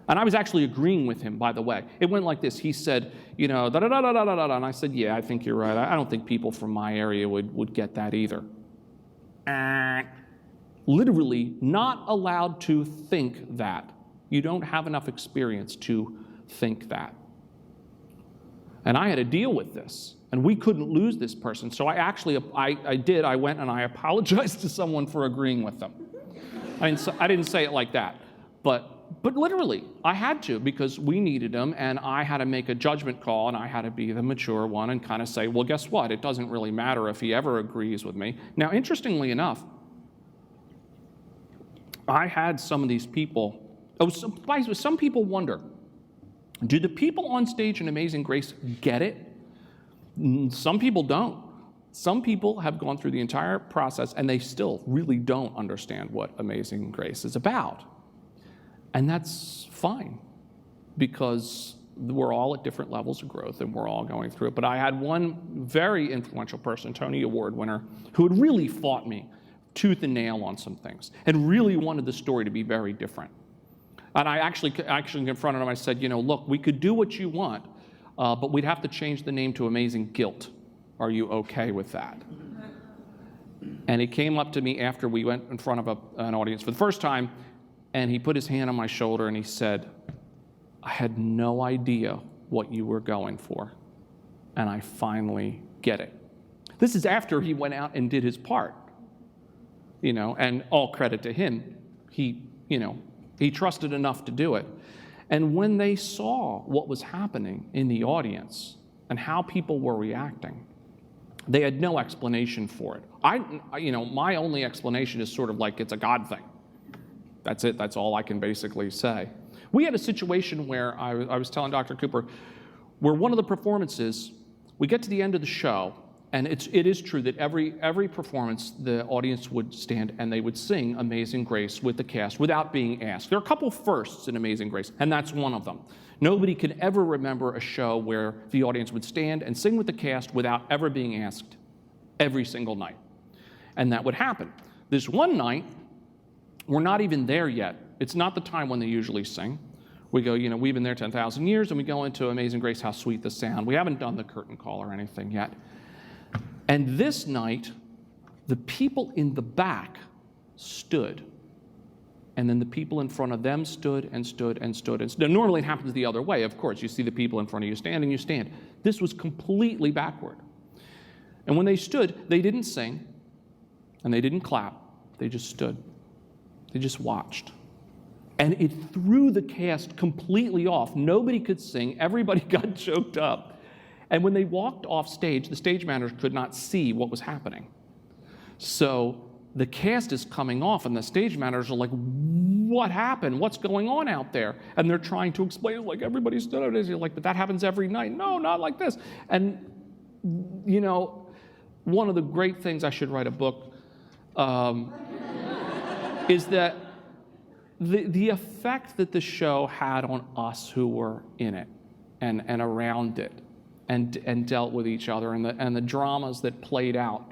And I was actually agreeing with him, by the way. It went like this. He said, da-da-da-da-da-da-da, and I said, yeah, I think you're right. I don't think people from my area would get that either. Literally not allowed to think that. You don't have enough experience to think that. And I had to deal with this, and we couldn't lose this person. So I went and I apologized to someone for agreeing with them. I didn't say it like that, but literally, I had to, because we needed him, and I had to make a judgment call, and I had to be the mature one and kind of say, well, guess what? It doesn't really matter if he ever agrees with me. Now, interestingly enough, I had some of these people, some people wonder, do the people on stage in Amazing Grace get it? Some people don't. Some people have gone through the entire process, and they still really don't understand what Amazing Grace is about. And that's fine, because we're all at different levels of growth and we're all going through it. But I had one very influential person, Tony Award winner, who had really fought me tooth and nail on some things and really wanted the story to be very different. And I actually confronted him. I said, look, we could do what you want, but we'd have to change the name to Amazing Guilt. Are you okay with that? And he came up to me after we went in front of an audience for the first time, and he put his hand on my shoulder and he said, I had no idea what you were going for, and I finally get it. This is after he went out and did his part, and all credit to him. He trusted enough to do it. And when they saw what was happening in the audience and how people were reacting, they had no explanation for it. My only explanation is sort of like it's a God thing. That's it. That's all I can basically say. We had a situation where I was telling Dr. Cooper, where one of the performances, we get to the end of the show, and it is true that every performance, the audience would stand and they would sing Amazing Grace with the cast without being asked. There are a couple firsts in Amazing Grace, and that's one of them. Nobody can ever remember a show where the audience would stand and sing with the cast without ever being asked every single night. And that would happen. This one night, we're not even there yet. It's not the time when they usually sing. We go, we've been there 10,000 years, and we go into Amazing Grace, how sweet the sound. We haven't done the curtain call or anything yet. And this night, the people in the back stood. And then the people in front of them stood and stood and stood and stood. Normally it happens the other way, of course. You see the people in front of you stand and you stand. This was completely backward. And when they stood, they didn't sing and they didn't clap. They just stood. They just watched. And it threw the cast completely off. Nobody could sing. Everybody got choked up. And when they walked off stage, the stage manager could not see what was happening. So the cast is coming off, and the stage managers are like, what happened? What's going on out there? And they're trying to explain, like, everybody stood out. You're like, but that happens every night. No, not like this. And, one of the great things, I should write a book, is that the effect that the show had on us who were in it and around it, and dealt with each other, and the dramas that played out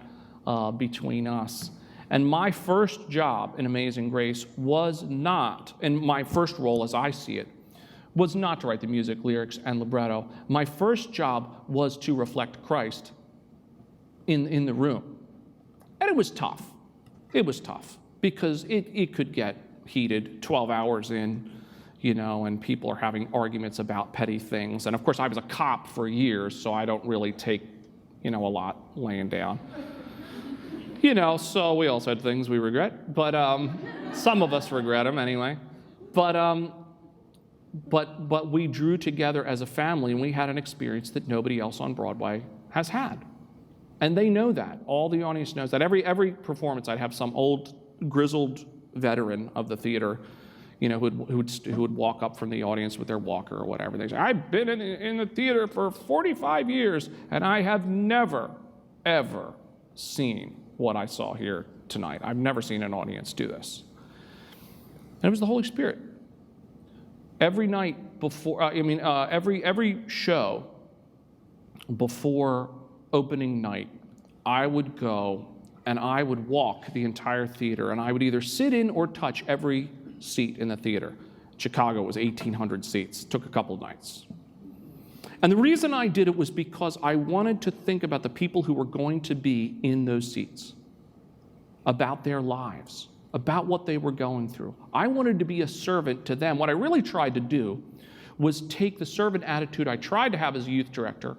between us. And my first job in Amazing Grace was not, and my first role as I see it, was not to write the music, lyrics, and libretto. My first job was to reflect Christ in the room. And it was tough. It was tough, because it could get heated 12 hours in, and people are having arguments about petty things. And of course, I was a cop for years, so I don't really take, a lot laying down. So we all said things we regret, but some of us regret them anyway. But we drew together as a family, and we had an experience that nobody else on Broadway has had. And they know that. All the audience knows that. Every performance, I'd have some old, grizzled veteran of the theater, who would walk up from the audience with their walker or whatever. They say, I've been in the theater for 45 years, and I have never, ever seen what I saw here tonight. I've never seen an audience do this. And it was the Holy Spirit. Every night before, every show before opening night, I would go and I would walk the entire theater, and I would either sit in or touch every seat in the theater. Chicago was 1,800 seats. It took a couple of nights. And the reason I did it was because I wanted to think about the people who were going to be in those seats, about their lives, about what they were going through. I wanted to be a servant to them. What I really tried to do was take the servant attitude I tried to have as a youth director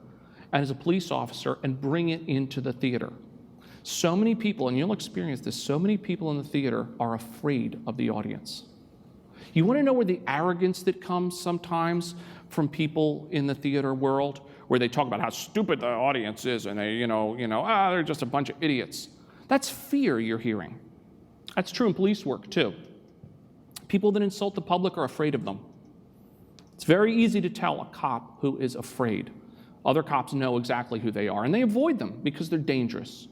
and as a police officer and bring it into the theater. So many people, and you'll experience this, so many people in the theater are afraid of the audience. You want to know where the arrogance that comes sometimes from people in the theater world, where they talk about how stupid the audience is and they, they're just a bunch of idiots. That's fear you're hearing. That's true in police work too. People that insult the public are afraid of them. It's very easy to tell a cop who is afraid. Other cops know exactly who they are, and they avoid them because they're dangerous.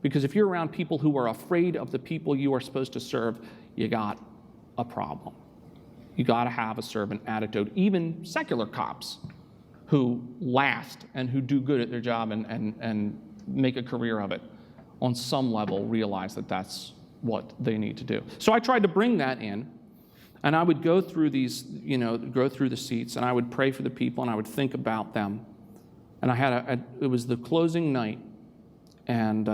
Because if you're around people who are afraid of the people you are supposed to serve, you got a problem. You got to have a servant attitude. Even secular cops who last and who do good at their job and make a career of it, on some level realize that that's what they need to do. So I tried to bring that in, and I would go through these, go through the seats, and I would pray for the people, and I would think about them. And I had it was the closing night, and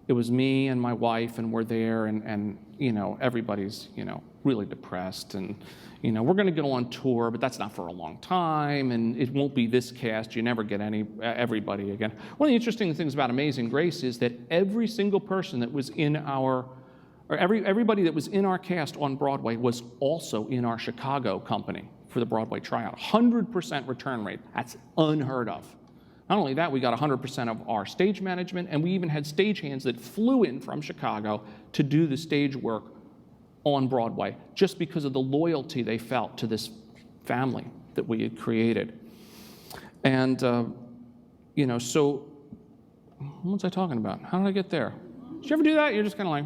it was me and my wife, and we're there, and everybody's, really depressed, and, we're going to go on tour, but that's not for a long time, and it won't be this cast. You never get everybody again. One of the interesting things about Amazing Grace is that every single person that was in everybody that was in our cast on Broadway was also in our Chicago company for the Broadway tryout. 100% return rate. That's unheard of. Not only that, we got 100% of our stage management, and we even had stagehands that flew in from Chicago to do the stage work on Broadway, just because of the loyalty they felt to this family that we had created. And, so what was I talking about? How did I get there? Did you ever do that? You're just kind of like,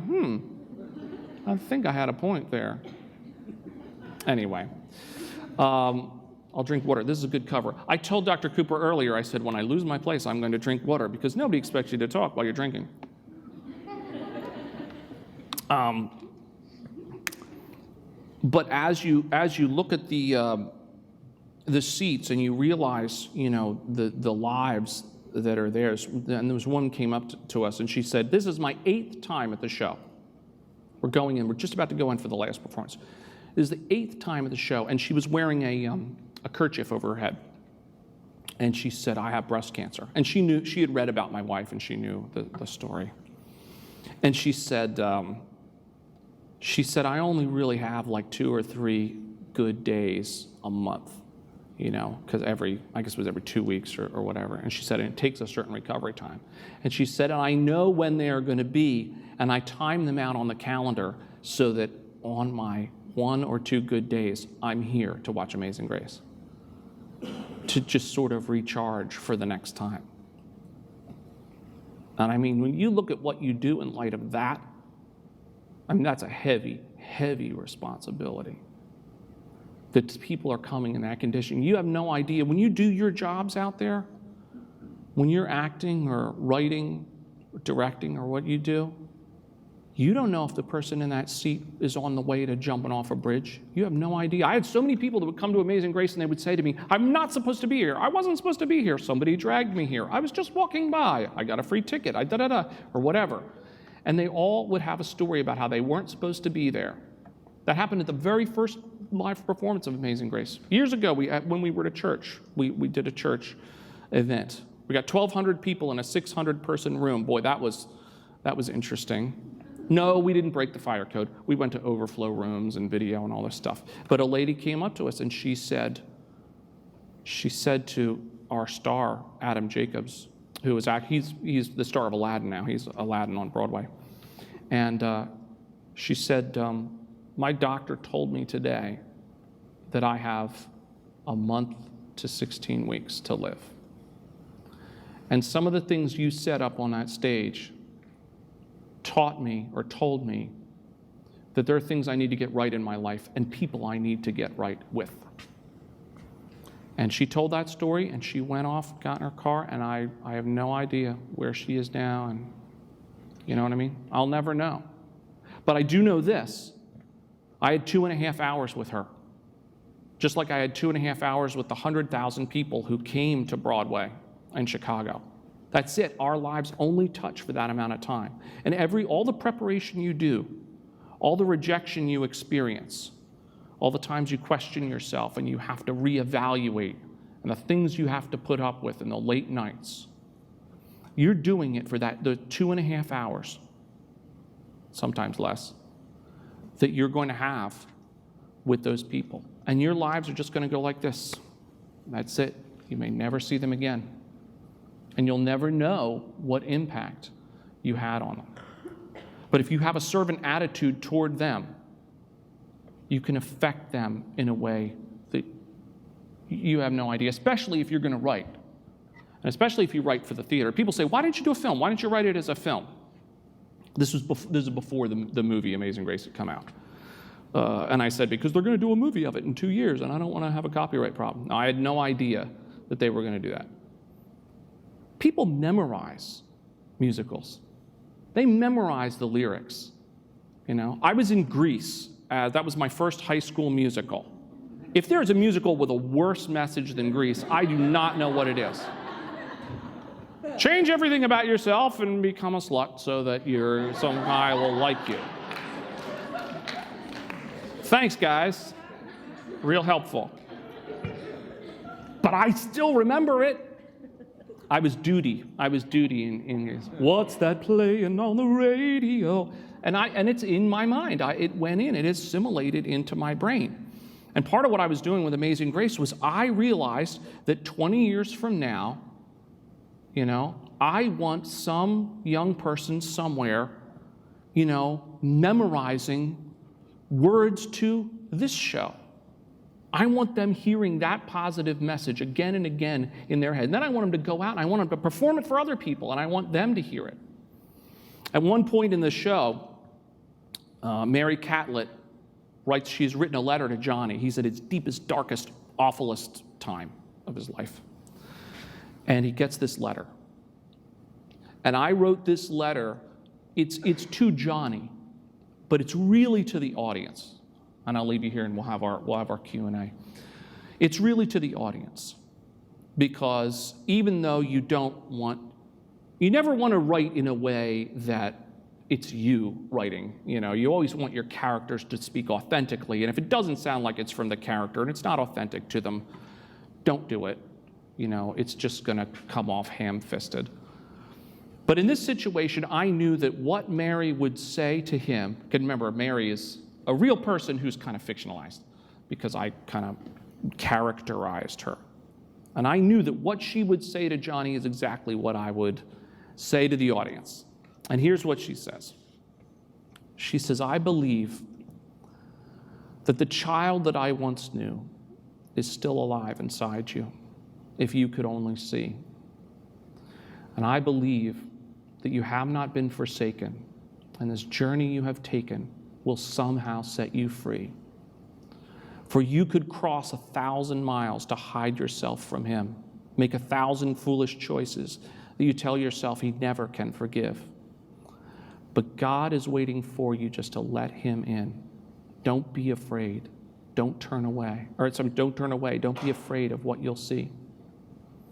I think I had a point there. Anyway, I'll drink water. This is a good cover. I told Dr. Cooper earlier, I said, when I lose my place, I'm going to drink water, because nobody expects you to talk while you're drinking. But as you look at the seats and you realize, the lives that are theirs, and there was one came up to us and she said, this is my 8th time at the show. We're going in. We're just about to go in for the last performance. This is the 8th time at the show, and she was wearing a kerchief over her head. And she said, I have breast cancer. And she had read about my wife, and she knew the story. And she said, I only really have like 2 or 3 good days a month, because I guess it was every 2 weeks or whatever. And she said, and it takes a certain recovery time. And she said, and I know when they are going to be, and I time them out on the calendar so that on my 1 or 2 good days, I'm here to watch Amazing Grace, to just sort of recharge for the next time. And I mean, when you look at what you do in light of that, that's a heavy, heavy responsibility. That people are coming in that condition. You have no idea. When you do your jobs out there, when you're acting or writing, or directing, or what you do, you don't know if the person in that seat is on the way to jumping off a bridge. You have no idea. I had so many people that would come to Amazing Grace and they would say to me, I'm not supposed to be here. I wasn't supposed to be here. Somebody dragged me here. I was just walking by. I got a free ticket. Or whatever. And they all would have a story about how they weren't supposed to be there. That happened at the very first live performance of Amazing Grace. Years ago, when we were at a church, we did a church event. We got 1,200 people in a 600-person room. Boy, that was interesting. No, we didn't break the fire code. We went to overflow rooms and video and all this stuff. But a lady came up to us and she said to our star, Adam Jacobs, who was he's the star of Aladdin now. He's Aladdin on Broadway. And she said, my doctor told me today that I have a month to 16 weeks to live. And some of the things you said up on that stage taught me or told me that there are things I need to get right in my life and people I need to get right with. And she told that story, and she went off, got in her car, and I have no idea where she is now, and you know what I mean? I'll never know. But I do know this. I had 2.5 hours with her, just like I had 2.5 hours with the 100,000 people who came to Broadway in Chicago. That's it. Our lives only touch for that amount of time. And all the preparation you do, all the rejection you experience, all the times you question yourself and you have to reevaluate, and the things you have to put up with in the late nights, you're doing it for the 2.5 hours, sometimes less, that you're going to have with those people. And your lives are just going to go like this. That's it. You may never see them again. And you'll never know what impact you had on them. But if you have a servant attitude toward them, you can affect them in a way that you have no idea, especially if you're going to write. And especially if you write for the theater. People say, why didn't you do a film? Why didn't you write it as a film? This is before the movie Amazing Grace had come out. And I said, because they're going to do a movie of it in 2 years, and I don't want to have a copyright problem. Now, I had no idea that they were going to do that. People memorize musicals. They memorize the lyrics. You know, I was in Grease. That was my first high school musical. If there is a musical with a worse message than Grease, I do not know what it is. Change everything about yourself and become a slut so that some guy will like you. Thanks, guys. Real helpful. But I still remember it. I was Duty in his, what's that playing on the radio? And it's in my mind. It went in, it assimilated into my brain. And part of what I was doing with Amazing Grace was I realized that 20 years from now, you know, I want some young person somewhere, you know, memorizing words to this show. I want them hearing that positive message again and again in their head. And then I want them to go out and I want them to perform it for other people, and I want them to hear it. At one point in the show, Mary Catlett writes, she's written a letter to Johnny. He's at his deepest, darkest, awfulest time of his life. And he gets this letter. And I wrote this letter, it's to Johnny, but it's really to the audience. And I'll leave you here and we'll have our Q&A. It's really to the audience. Because even though you never want to write in a way that it's you writing. You know, you always want your characters to speak authentically. And if it doesn't sound like it's from the character and it's not authentic to them, don't do it. You know, it's just going to come off ham-fisted. But in this situation, I knew that what Mary would say to him, because remember, Mary is a real person who's kind of fictionalized because I kind of characterized her. And I knew that what she would say to Johnny is exactly what I would say to the audience. And here's what she says. She says, I believe that the child that I once knew is still alive inside you, if you could only see. And I believe that you have not been forsaken, and this journey you have taken will somehow set you free. For you could cross 1,000 miles to hide yourself from him, make 1,000 foolish choices that you tell yourself he never can forgive. But God is waiting for you just to let him in. Don't be afraid. Don't turn away. Don't turn away. Don't be afraid of what you'll see.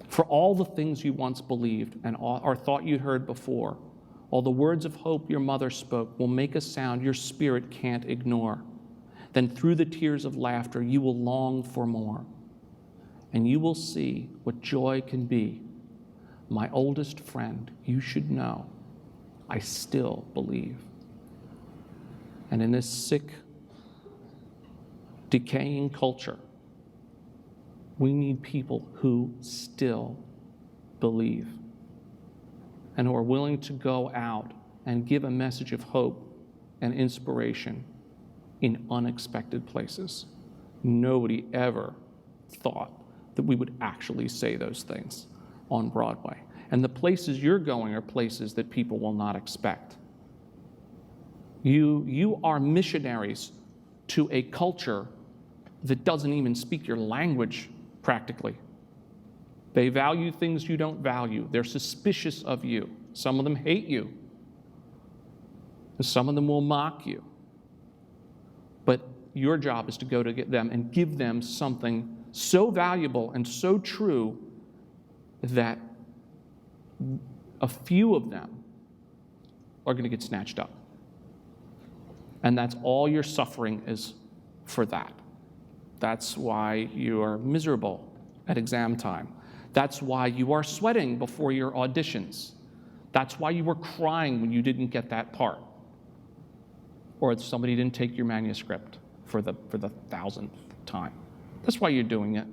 For all the things you once believed or thought you'd heard before, all the words of hope your mother spoke will make a sound your spirit can't ignore. Then through the tears of laughter, you will long for more. And you will see what joy can be. My oldest friend, you should know, I still believe. And in this sick, decaying culture, we need people who still believe. and who are willing to go out and give a message of hope and inspiration in unexpected places. Nobody ever thought that we would actually say those things on Broadway. And the places you're going are places that people will not expect. You are missionaries to a culture that doesn't even speak your language practically. They value things you don't value. They're suspicious of you. Some of them hate you. Some of them will mock you. But your job is to go to get them and give them something so valuable and so true that a few of them are going to get snatched up. And that's all your suffering is for that. That's why you are miserable at exam time. That's why you are sweating before your auditions. That's why you were crying when you didn't get that part. Or somebody didn't take your manuscript for the 1,000th time. That's why you're doing it.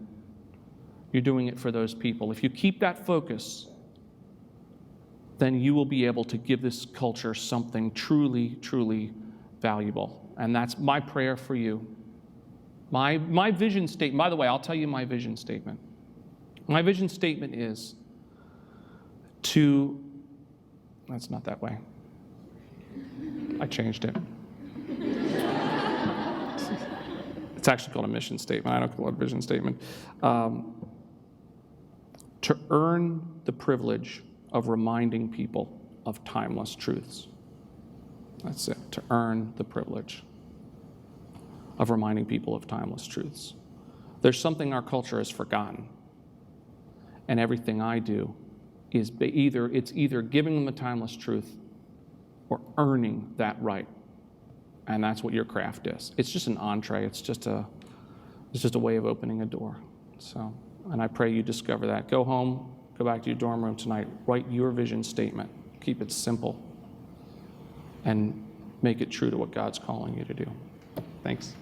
You're doing it for those people. If you keep that focus, then you will be able to give this culture something truly, truly valuable. And that's my prayer for you. My vision statement, by the way, I'll tell you my vision statement. My vision statement is to, that's not that way. I changed it. It's actually called a mission statement. I don't call it a vision statement. To earn the privilege of reminding people of timeless truths. That's it, to earn the privilege of reminding people of timeless truths. There's something our culture has forgotten, and everything I do is either giving them a timeless truth or earning that right. And that's what your craft is. It's just an entree. It's just a way of opening a door. So, and I pray you discover that. Go home, go back to your dorm room tonight, write your vision statement. Keep it simple and make it true to what God's calling you to do. Thanks.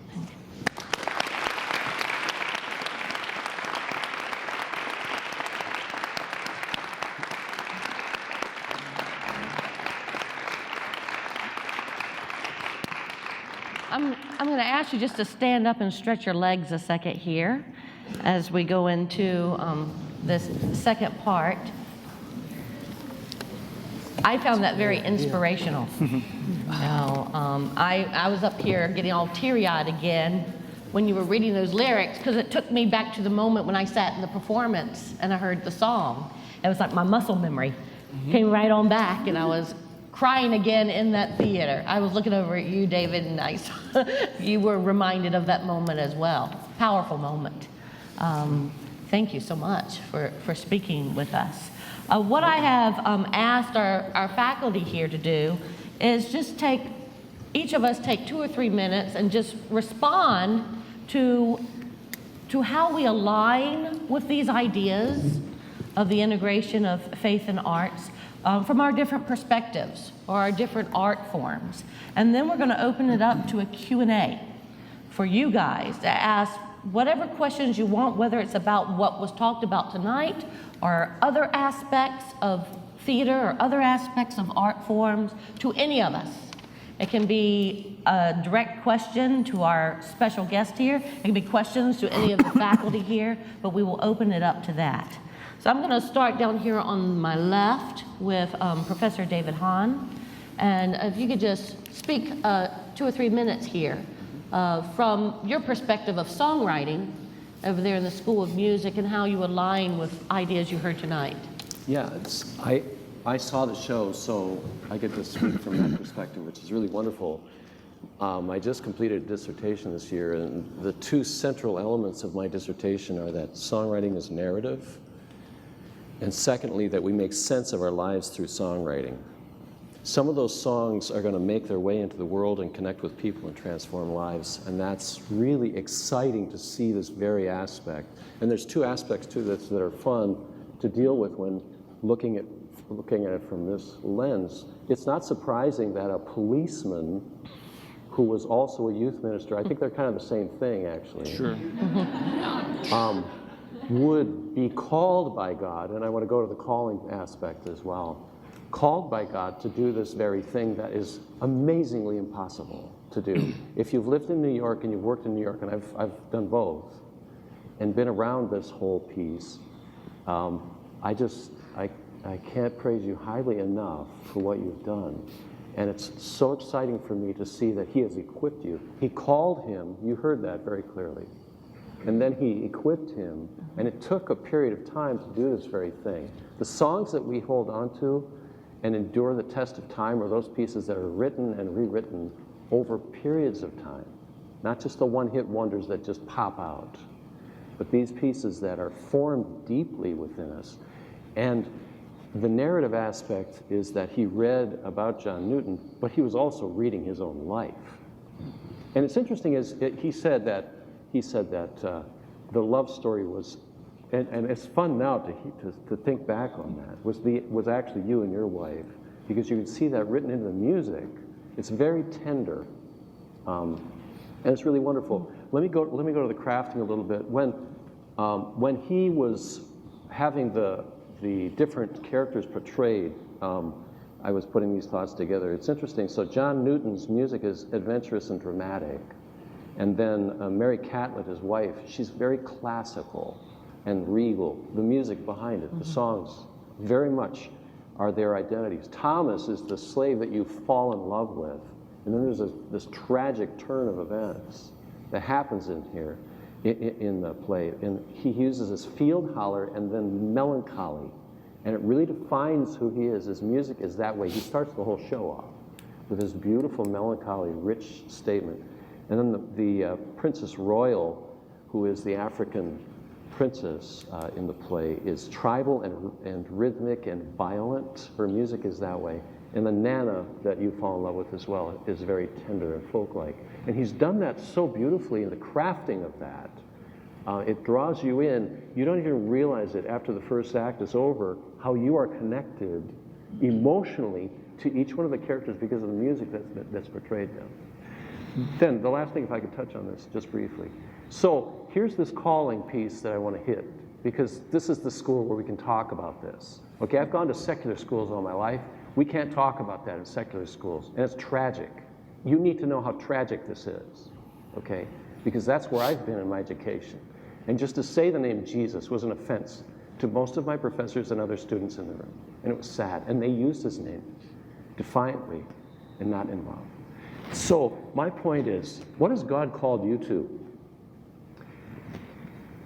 I'm going to ask you just to stand up and stretch your legs a second here as we go into this second part. I found that very inspirational. I was up here getting all teary-eyed again when you were reading those lyrics, because it took me back to the moment when I sat in the performance and I heard the song. It was like my muscle memory came right on back, and I was crying again in that theater. I was looking over at you, David, and I saw you were reminded of that moment as well. Powerful moment. Thank you so much for speaking with us. What I have asked our faculty here to do is just each of us take 2 or 3 minutes and just respond to how we align with these ideas of the integration of faith and arts from our different perspectives or our different art forms. And then we're going to open it up to a Q&A for you guys to ask whatever questions you want, whether it's about what was talked about tonight or other aspects of theater or other aspects of art forms, to any of us. It can be a direct question to our special guest here. It can be questions to any of the faculty here, but we will open it up to that. So I'm going to start down here on my left with Professor David Hahn. And if you could just speak 2 or 3 minutes here from your perspective of songwriting over there in the School of Music and how you align with ideas you heard tonight. Yeah, I saw the show, so I get to speak from that perspective, which is really wonderful. I just completed a dissertation this year, and the 2 central elements of my dissertation are that songwriting is narrative, and secondly, that we make sense of our lives through songwriting. Some of those songs are going to make their way into the world and connect with people and transform lives, and that's really exciting to see this very aspect. And there's 2 aspects to this that are fun to deal with when looking at it from this lens. It's not surprising that a policeman who was also a youth minister, I think they're kind of the same thing, actually. Sure. Would be called by God, and I want to go to the calling aspect as well. called by God to do this very thing that is amazingly impossible to do. If you've lived in New York and you've worked in New York, and I've done both, and been around this whole piece, I can't praise you highly enough for what you've done. And it's so exciting for me to see that he has equipped you. He called him, you heard that very clearly. And then he equipped him, and it took a period of time to do this very thing. The songs that we hold on to and endure the test of time are those pieces that are written and rewritten over periods of time. Not just the one-hit wonders that just pop out, but these pieces that are formed deeply within us. And the narrative aspect is that he read about John Newton, but he was also reading his own life. And it's interesting, he said that the love story was, and it's fun now to think back on that, was actually you and your wife, because you can see that written into the music. It's very tender, and it's really wonderful. Let me go to the crafting a little bit. When he was having the different characters portrayed, I was putting these thoughts together. It's interesting. So John Newton's music is adventurous and dramatic. And then Mary Catlett, his wife, she's very classical and regal. The music behind it, the songs, very much are their identities. Thomas is the slave that you fall in love with. And then there's this tragic turn of events that happens in here, in the play. And he uses this field holler and then melancholy. And it really defines who he is. His music is that way. He starts the whole show off with this beautiful, melancholy, rich statement. And then the Princess Royal, who is the African princess in the play, is tribal and rhythmic and violent. Her music is that way. And the Nana that you fall in love with as well is very tender and folk-like. And he's done that so beautifully in the crafting of that. It draws you in. You don't even realize it after the first act is over, how you are connected emotionally to each one of the characters because of the music that's portrayed them. Then, the last thing, if I could touch on this just briefly. So, here's this calling piece that I want to hit, because this is the school where we can talk about this. Okay, I've gone to secular schools all my life. We can't talk about that in secular schools, and it's tragic. You need to know how tragic this is, okay? Because that's where I've been in my education. And just to say the name Jesus was an offense to most of my professors and other students in the room. And it was sad. And they used his name defiantly and not in love. So my point is, what has God called you to?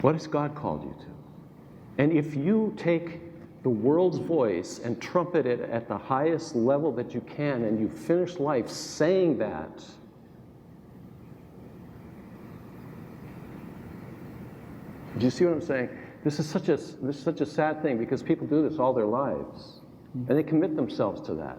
What has God called you to? And if you take the world's voice and trumpet it at the highest level that you can, and you finish life saying that, do you see what I'm saying? This is such a sad thing, because people do this all their lives, and they commit themselves to that.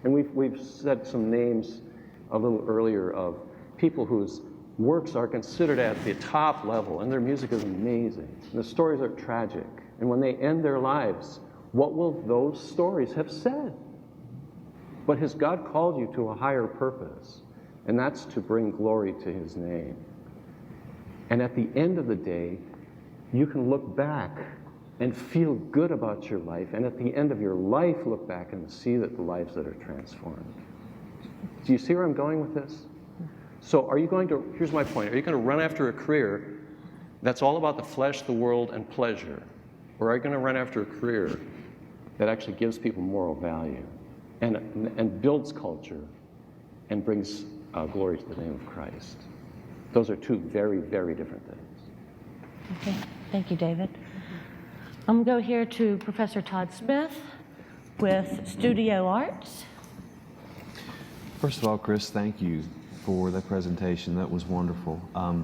And we've said some names a little earlier of people whose works are considered at the top level, and their music is amazing. And the stories are tragic. And when they end their lives, what will those stories have said? But has God called you to a higher purpose? And that's to bring glory to his name. And at the end of the day, you can look back and feel good about your life, and at the end of your life, look back and see that the lives that are transformed. Do you see where I'm going with this? So here's my point, are you going to run after a career that's all about the flesh, the world, and pleasure? Or are you going to run after a career that actually gives people moral value and builds culture and brings glory to the name of Christ? Those are two very, very different things. Okay, thank you, David. I'm going to go here to Professor Todd Smith with Studio Arts. First of all, Chris, thank you for that presentation. That was wonderful. I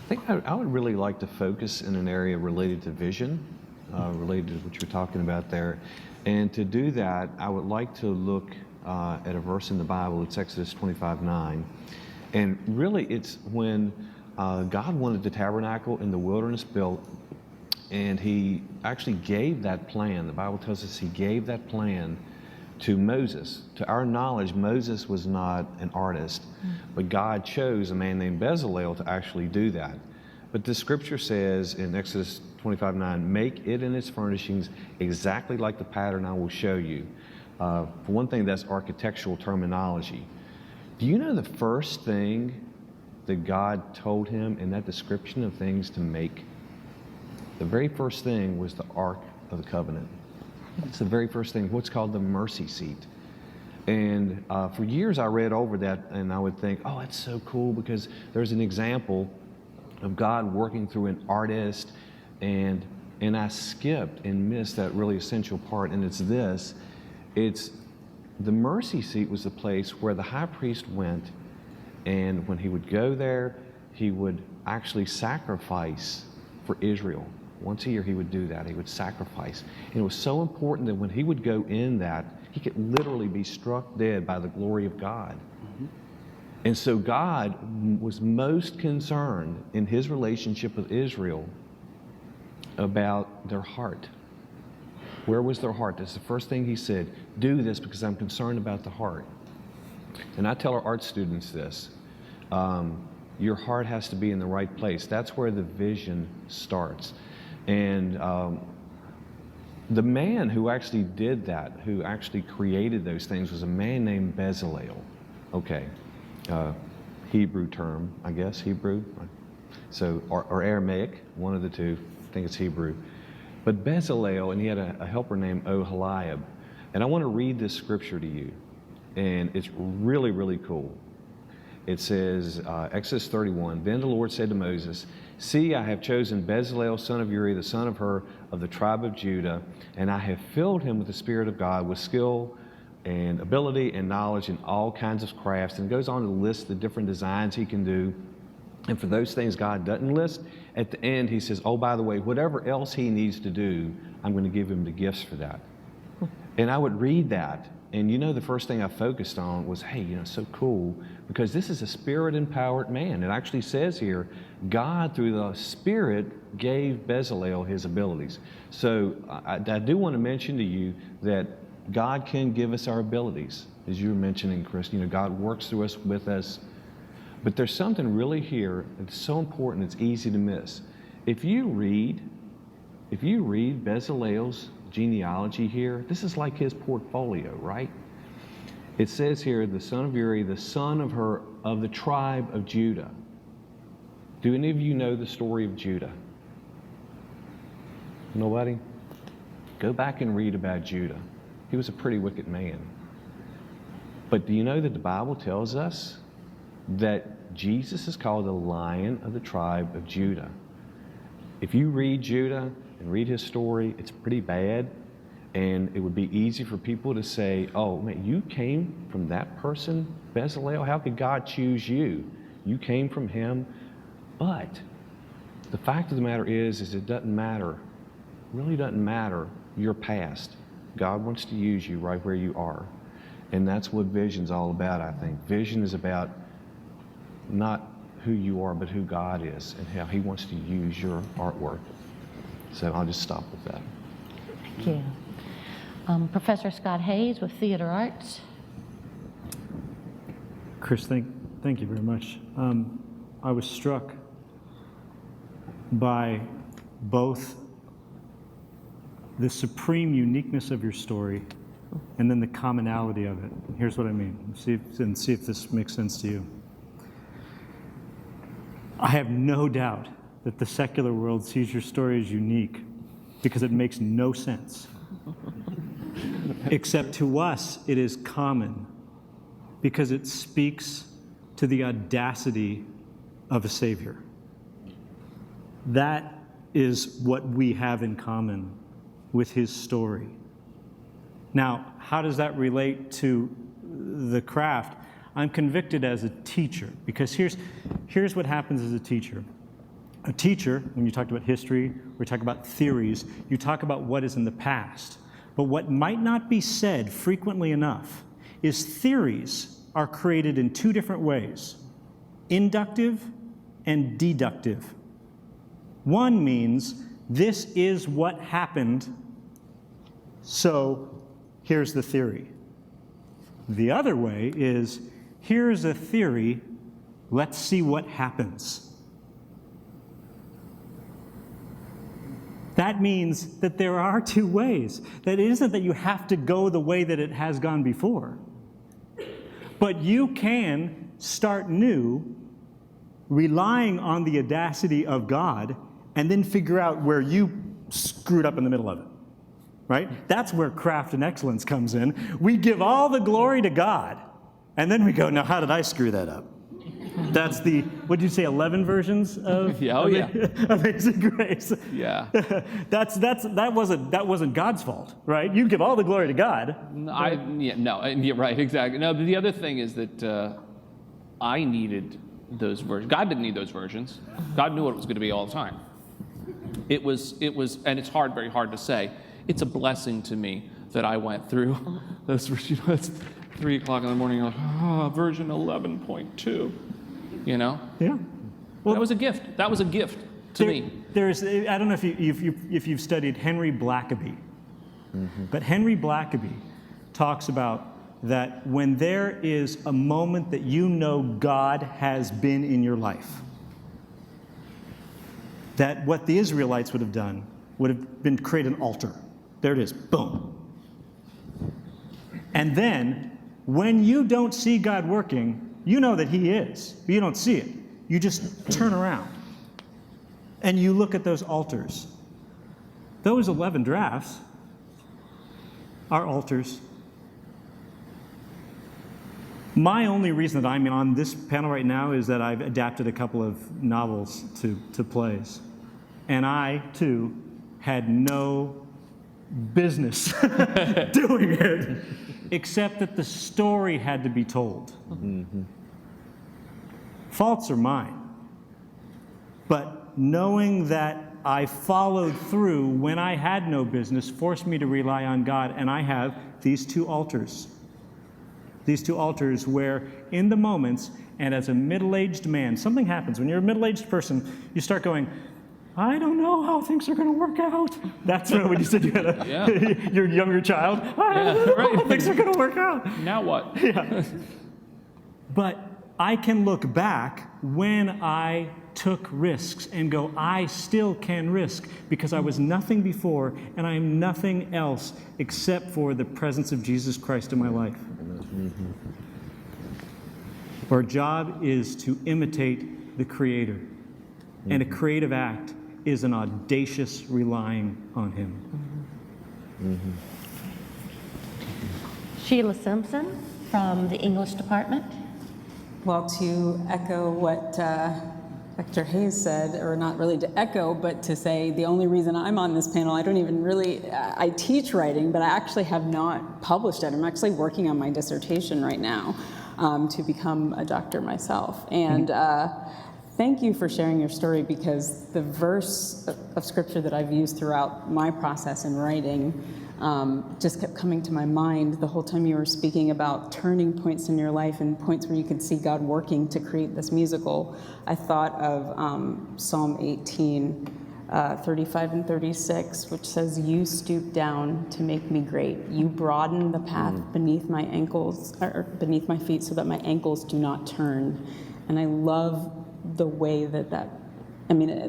think I would really like to focus in an area related to vision, related to what you're talking about there. And to do that, I would like to look at a verse in the Bible. It's Exodus 25:9. And really, it's when God wanted the tabernacle in the wilderness built, and he actually gave that plan. The Bible tells us he gave that plan to Moses. To our knowledge, Moses was not an artist, but God chose a man named Bezalel to actually do that. But the scripture says in Exodus 25:9, make it and its furnishings exactly like the pattern I will show you. For one thing, that's architectural terminology. Do you know the first thing that God told him in that description of things to make? The very first thing was the Ark of the Covenant. It's the very first thing, what's called the mercy seat. And for years I read over that and I would think, oh, that's so cool, because there's an example of God working through an artist, and I skipped and missed that really essential part, and it's this. It's the mercy seat was the place where the high priest went, and when he would go there, he would actually sacrifice for Israel. Once a year he would do that. He would sacrifice. And it was so important that when he would go in that, he could literally be struck dead by the glory of God. And so God was most concerned in his relationship with Israel about their heart. Where was their heart? That's the first thing he said. Do this because I'm concerned about the heart. And I tell our art students this. Your heart has to be in the right place. That's where the vision starts. And the man who actually did that, who actually created those things, was a man named Bezalel. Okay. Hebrew term, I guess, Hebrew. So, or Aramaic, one of the two. I think it's Hebrew. But Bezalel, and he had a helper named Oholiab. And I want to read this scripture to you. And it's really, really cool. It says, Exodus 31, Then the Lord said to Moses, See, I have chosen Bezalel, son of Uri, the son of Hur, of the tribe of Judah, and I have filled him with the Spirit of God, with skill and ability and knowledge in all kinds of crafts. And it goes on to list the different designs he can do. And for those things God doesn't list, at the end he says, oh, by the way, whatever else he needs to do, I'm going to give him the gifts for that. And I would read that, and you know, the first thing I focused on was, hey, you know, so cool, because this is a Spirit-empowered man. It actually says here, God, through the Spirit, gave Bezalel his abilities. So I do want to mention to you that God can give us our abilities. As you were mentioning, Chris, you know, God works through us, with us. But there's something really here that's so important, it's easy to miss. If you read Bezalel's genealogy here, this is like his portfolio, right? It says here, the son of Uri, the son of Hur, of the tribe of Judah. Do any of you know the story of Judah? Nobody? Go back and read about Judah. He was a pretty wicked man. But do you know that the Bible tells us that Jesus is called the Lion of the tribe of Judah? If you read Judah and read his story, it's pretty bad. And it would be easy for people to say, oh, man, you came from that person, Bezalel? How could God choose you? You came from him. But the fact of the matter is it doesn't matter. It really doesn't matter your past. God wants to use you right where you are. And that's what vision's all about, I think. Vision is about not who you are, but who God is and how he wants to use your artwork. So I'll just stop with that. Thank you. Professor Scott Hayes with Theater Arts. Chris, thank you very much. I was struck by both the supreme uniqueness of your story and then the commonality of it. Here's what I mean. See if this makes sense to you. I have no doubt that the secular world sees your story as unique because it makes no sense. Except to us, it is common because it speaks to the audacity of a Savior. That is what we have in common with his story. Now, how does that relate to the craft? I'm convicted as a teacher because here's what happens as a teacher. A teacher, when you talk about history or talk about theories, you talk about what is in the past. But what might not be said frequently enough is theories are created in two different ways, inductive and deductive. One means this is what happened, so here's the theory. The other way is, here's a theory, let's see what happens. That means that there are two ways. That it isn't that you have to go the way that it has gone before, but you can start new, relying on the audacity of God, and then figure out where you screwed up in the middle of it, right? That's where craft and excellence comes in. We give all the glory to God, and then we go, now how did I screw that up? That's the, what did you say, 11 versions of Amazing Grace? Yeah. that wasn't God's fault, right? You give all the glory to God. Yeah, right, exactly. No, but the other thing is that I needed those versions. God didn't need those versions. God knew what it was going to be all the time. It was, and it's very hard to say. It's a blessing to me that I went through those. It's 3 o'clock in the morning. You're like, version 11.2. You know? Yeah. Well, that was a gift. That was a gift to me. I don't know if you've studied Henry Blackaby, but Henry Blackaby talks about that when there is a moment that you know God has been in your life, that what the Israelites would have done would have been create an altar. There it is, boom. And then, when you don't see God working, you know that He is, but you don't see it. You just turn around and you look at those altars. Those 11 drafts are altars. My only reason that I'm on this panel right now is that I've adapted a couple of novels to plays. And I, too, had no business doing it, except that the story had to be told. Faults are mine. But knowing that I followed through when I had no business forced me to rely on God, and I have these two altars. These two altars where in the moments, and as a middle-aged man, something happens. When you're a middle-aged person, you start going, I don't know how things are going to work out. That's when you said you had your younger child. I don't know how things are going to work out. Now what? Yeah. But I can look back when I took risks and go, I still can risk because I was nothing before and I am nothing else except for the presence of Jesus Christ in my life. Our job is to imitate the Creator, and a creative act is an audacious relying on Him. Sheila Simpson from the English department. Well, to echo what Dr. Hayes said, or not really to echo, but to say the only reason I'm on this panel, I don't even really, I teach writing, but I actually have not published it. I'm actually working on my dissertation right now to become a doctor myself. And thank you for sharing your story, because the verse of scripture that I've used throughout my process in writing just kept coming to my mind the whole time you were speaking about turning points in your life and points where you could see God working to create this musical. I thought of Psalm 18, 35 and 36, which says, you stoop down to make me great. You broaden the path beneath my ankles, or beneath my feet, so that my ankles do not turn. And I love the way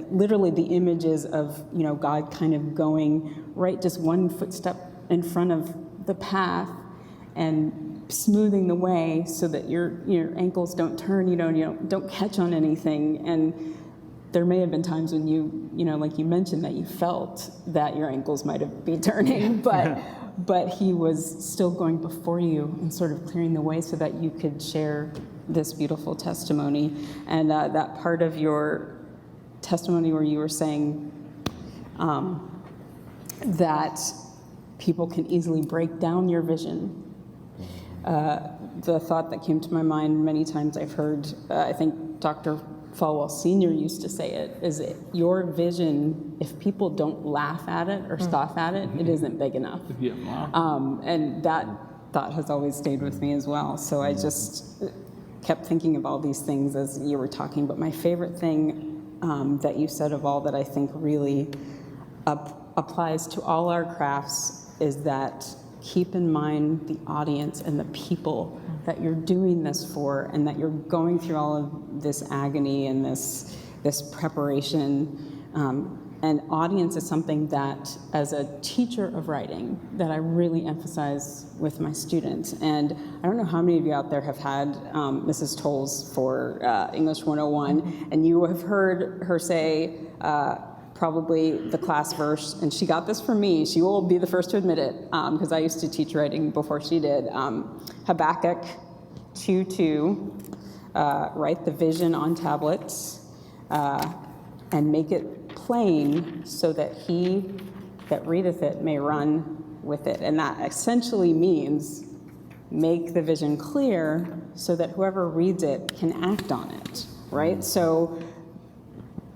literally the images of, God kind of going right just one footstep in front of the path and smoothing the way so that your ankles don't turn, you don't catch on anything. And there may have been times when you like you mentioned, that you felt that your ankles might have been turning, but He was still going before you and sort of clearing the way so that you could share this beautiful testimony. And that part of your testimony where you were saying that people can easily break down your vision. The thought that came to my mind many times I've heard, I think Dr. Falwell Sr. used to say it, is your vision, if people don't laugh at it or scoff at it, it isn't big enough. Yeah, wow. And that thought has always stayed with me as well. So I just kept thinking of all these things as you were talking, but my favorite thing that you said of all that I think really applies to all our crafts is that keep in mind the audience and the people that you're doing this for, and that you're going through all of this agony and this preparation And audience is something that, as a teacher of writing, that I really emphasize with my students. And I don't know how many of you out there have had Mrs. Tolles for English 101, and you have heard her say probably the class verse, and she got this from me. She will be the first to admit it, because I used to teach writing before she did. Habakkuk 2:2, write the vision on tablets, and make it plain so that he that readeth it may run with it. And that essentially means make the vision clear so that whoever reads it can act on it, right? So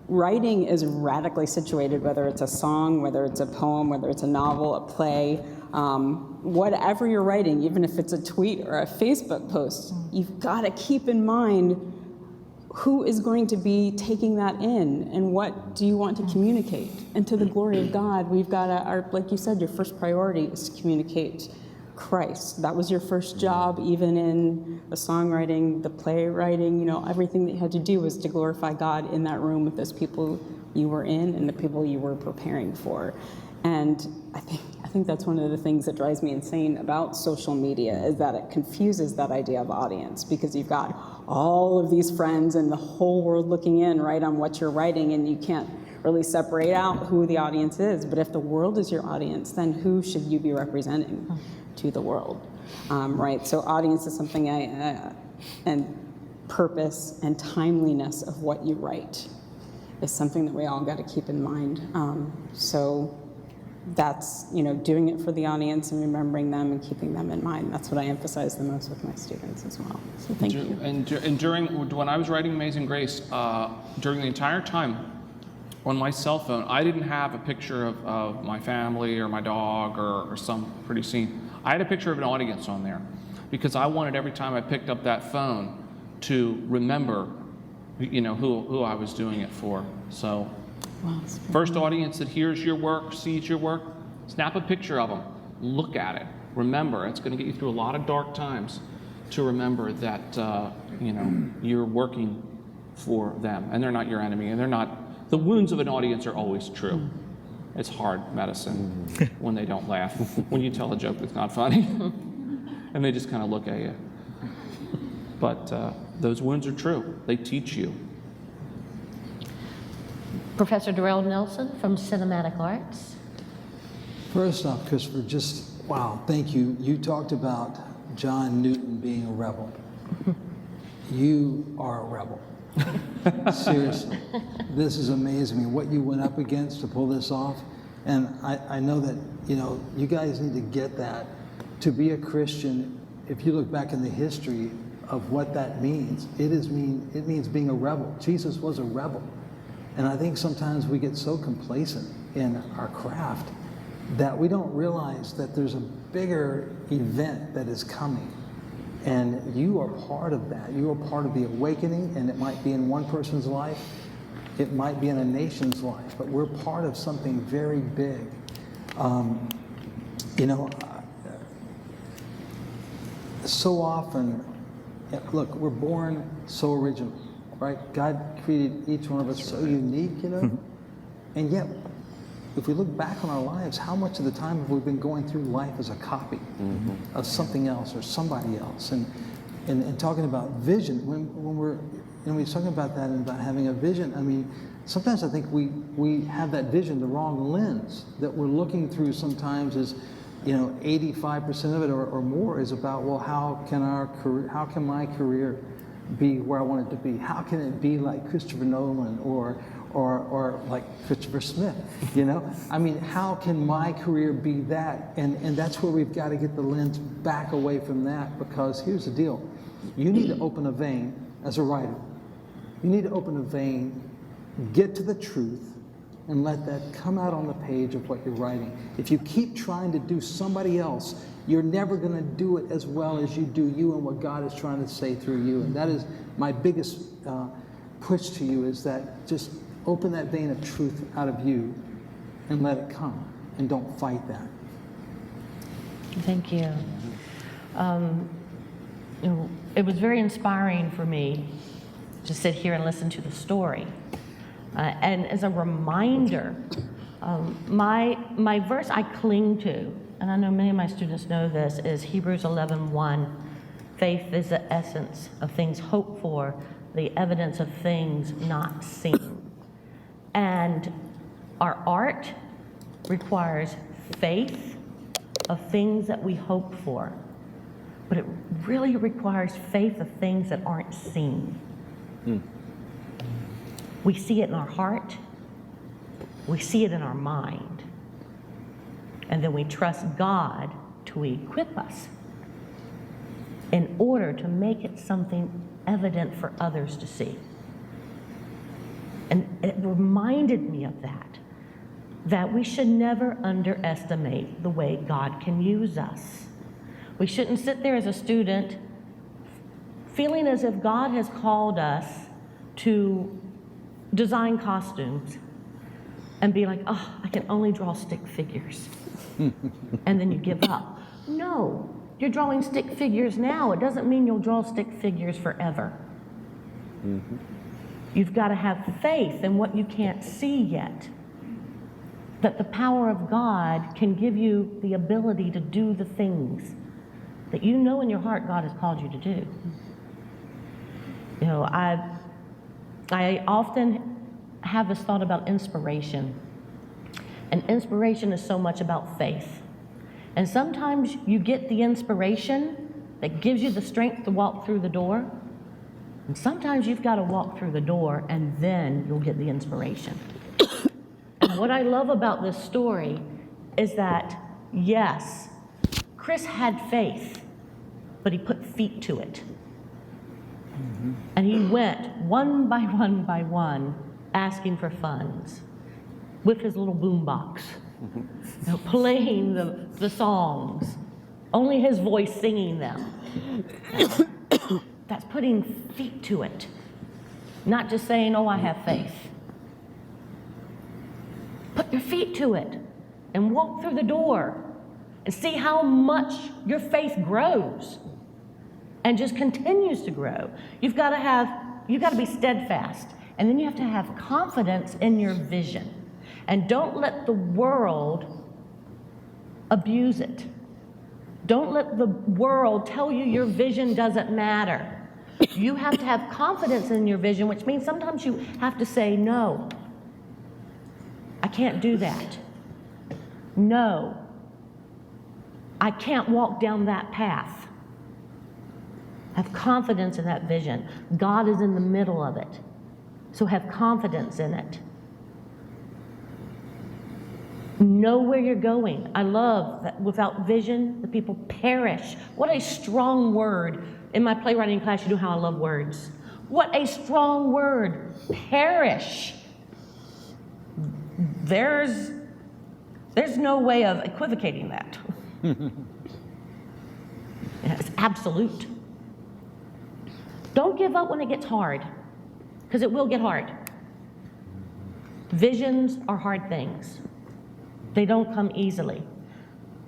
writing is radically situated, whether it's a song, whether it's a poem, whether it's a novel, a play, whatever you're writing, even if it's a tweet or a Facebook post, you've got to keep in mind who is going to be taking that in, and what do you want to communicate? And to the glory of God, we've got to, like you said, your first priority is to communicate Christ. That was your first job, even in the songwriting, the playwriting, you know, everything that you had to do was to glorify God in that room with those people you were in and the people you were preparing for. And I think that's one of the things that drives me insane about social media, is that it confuses that idea of audience, because you've got all of these friends and the whole world looking in, right, on what you're writing, and you can't really separate out who the audience is. But if the world is your audience, then who should you be representing to the world, right? So audience is something and purpose and timeliness of what you write is something that we all got to keep in mind. So that's, you know, doing it for the audience and remembering them and keeping them in mind. That's what I emphasize the most with my students as well. So thank you. And during, when I was writing Amazing Grace, during the entire time on my cell phone, I didn't have a picture of my family or my dog or some pretty scene. I had a picture of an audience on there, because I wanted every time I picked up that phone to remember, you know, who I was doing it for. So. Wow, First audience that hears your work, sees your work, snap a picture of them, look at it, remember. It's going to get you through a lot of dark times to remember that you know, you're working for them, and they're not your enemy, and they're not. The wounds of an audience are always true. It's hard medicine when they don't laugh, when you tell a joke that's not funny, and they just kind of look at you. But those wounds are true. They teach you. Professor Darrell Nelson from Cinematic Arts. First off, Christopher, just wow, thank you. You talked about John Newton being a rebel. You are a rebel. Seriously. This is amazing. I mean, what you went up against to pull this off. And I know that, you know, you guys need to get that. To be a Christian, if you look back in the history of what that means, it means being a rebel. Jesus was a rebel. And I think sometimes we get so complacent in our craft that we don't realize that there's a bigger event that is coming. And you are part of that. You are part of the awakening, and it might be in one person's life, it might be in a nation's life, but we're part of something very big. You know, so often, look, we're born so original. Right? God created each one of us so unique, you know? And yet, if we look back on our lives, how much of the time have we been going through life as a copy of something else or somebody else? And talking about vision, when we're talking about that and about having a vision, I mean, sometimes I think we have that vision, the wrong lens that we're looking through sometimes is, you know, 85% of it or more is about, well, how can my career be where I want it to be? How can it be like Christopher Nolan or like Christopher Smith, you know? I mean, how can my career be that? And that's where we've got to get the lens back away from that, because here's the deal. You need to open a vein as a writer. You need to open a vein, get to the truth, and let that come out on the page of what you're writing. If you keep trying to do somebody else, you're never going to do it as well as you do you and what God is trying to say through you. And that is my biggest push to you, is that just open that vein of truth out of you and let it come, and don't fight that. Thank you. You know, it was very inspiring for me to sit here and listen to the story. And as a reminder, my verse I cling to, and I know many of my students know this, is Hebrews 11:1. Faith is the essence of things hoped for, the evidence of things not seen. And our art requires faith of things that we hope for, but it really requires faith of things that aren't seen. We see it in our heart, we see it in our mind, and then we trust God to equip us in order to make it something evident for others to see. And it reminded me of that we should never underestimate the way God can use us. We shouldn't sit there as a student feeling as if God has called us to design costumes and be like, oh, I can only draw stick figures. And then you give up. No, you're drawing stick figures now. It doesn't mean you'll draw stick figures forever. You've got to have faith in what you can't see yet, that the power of God can give you the ability to do the things that you know in your heart God has called you to do. You know, I often have this thought about inspiration. And inspiration is so much about faith. And sometimes you get the inspiration that gives you the strength to walk through the door. And sometimes you've got to walk through the door and then you'll get the inspiration. And what I love about this story is that, yes, Chris had faith, but he put feet to it. And he went one by one, asking for funds with his little boombox, you know, playing the songs, only his voice singing them. That's putting feet to it, not just saying, oh, I have faith. Put your feet to it and walk through the door and see how much your faith grows and just continues to grow. You've got to be steadfast, and then you have to have confidence in your vision. And don't let the world abuse it. Don't let the world tell you your vision doesn't matter. You have to have confidence in your vision, which means sometimes you have to say, no, I can't do that. No, I can't walk down that path. Have confidence in that vision. God is in the middle of it. So have confidence in it. Know where you're going. I love that without vision, the people perish. What a strong word. In my playwriting class, you know how I love words. What a strong word. Perish. There's no way of equivocating that. It's absolute. Don't give up when it gets hard, because it will get hard. Visions are hard things. They don't come easily.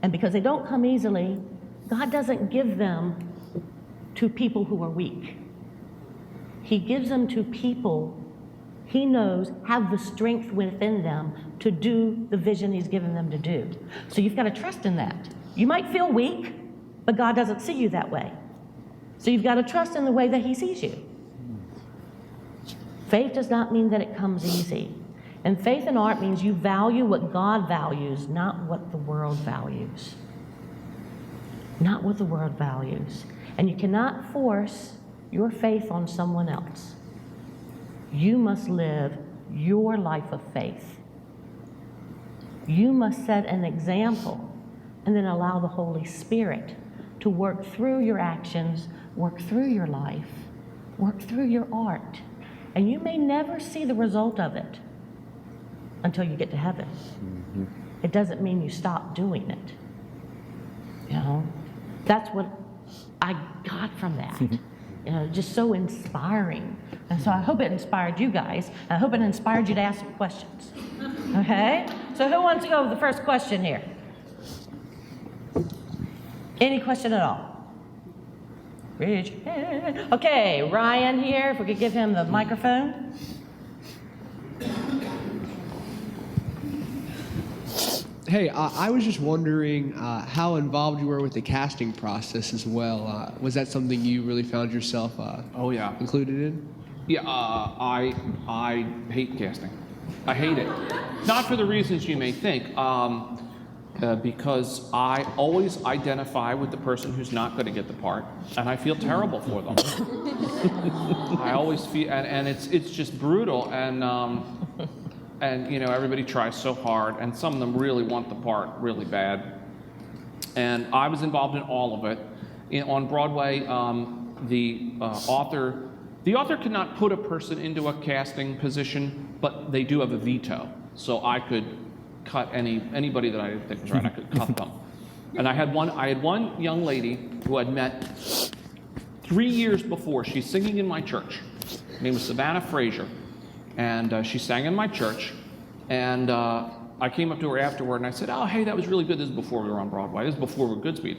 And because they don't come easily, God doesn't give them to people who are weak. He gives them to people He knows have the strength within them to do the vision He's given them to do. So you've got to trust in that. You might feel weak, but God doesn't see you that way. So you've got to trust in the way that He sees you. Faith does not mean that it comes easy. And faith and art means you value what God values, not what the world values. Not what the world values. And you cannot force your faith on someone else. You must live your life of faith. You must set an example and then allow the Holy Spirit to work through your actions, work through your life, work through your art. And you may never see the result of it until you get to heaven. It doesn't mean you stop doing it. You know, that's what I got from that. You know, just so inspiring. And so I hope it inspired you guys. I hope it inspired you to ask some questions. Okay? So who wants to go with the first question here? Any question at all? Raise your hand. Okay, Ryan here, if we could give him the microphone. Hey, I was just wondering how involved you were with the casting process as well. Was that something you really found yourself Oh yeah. included in? Yeah, I hate casting. I hate it. Not for the reasons you may think, because I always identify with the person who's not going to get the part, and I feel terrible for them. I always feel, and it's just brutal, and you know, everybody tries so hard, and some of them really want the part really bad. And I was involved in all of it. On Broadway, the author cannot put a person into a casting position, but they do have a veto. So I could cut anybody that I didn't think was right. I could cut them. And I had one young lady who I'd met 3 years before. She's singing in my church. Her name was Savannah Frazier, and she sang in my church. And I came up to her afterward, and I said, "Oh, hey, that was really good." This is before we were on Broadway. This is before we were Goodspeed.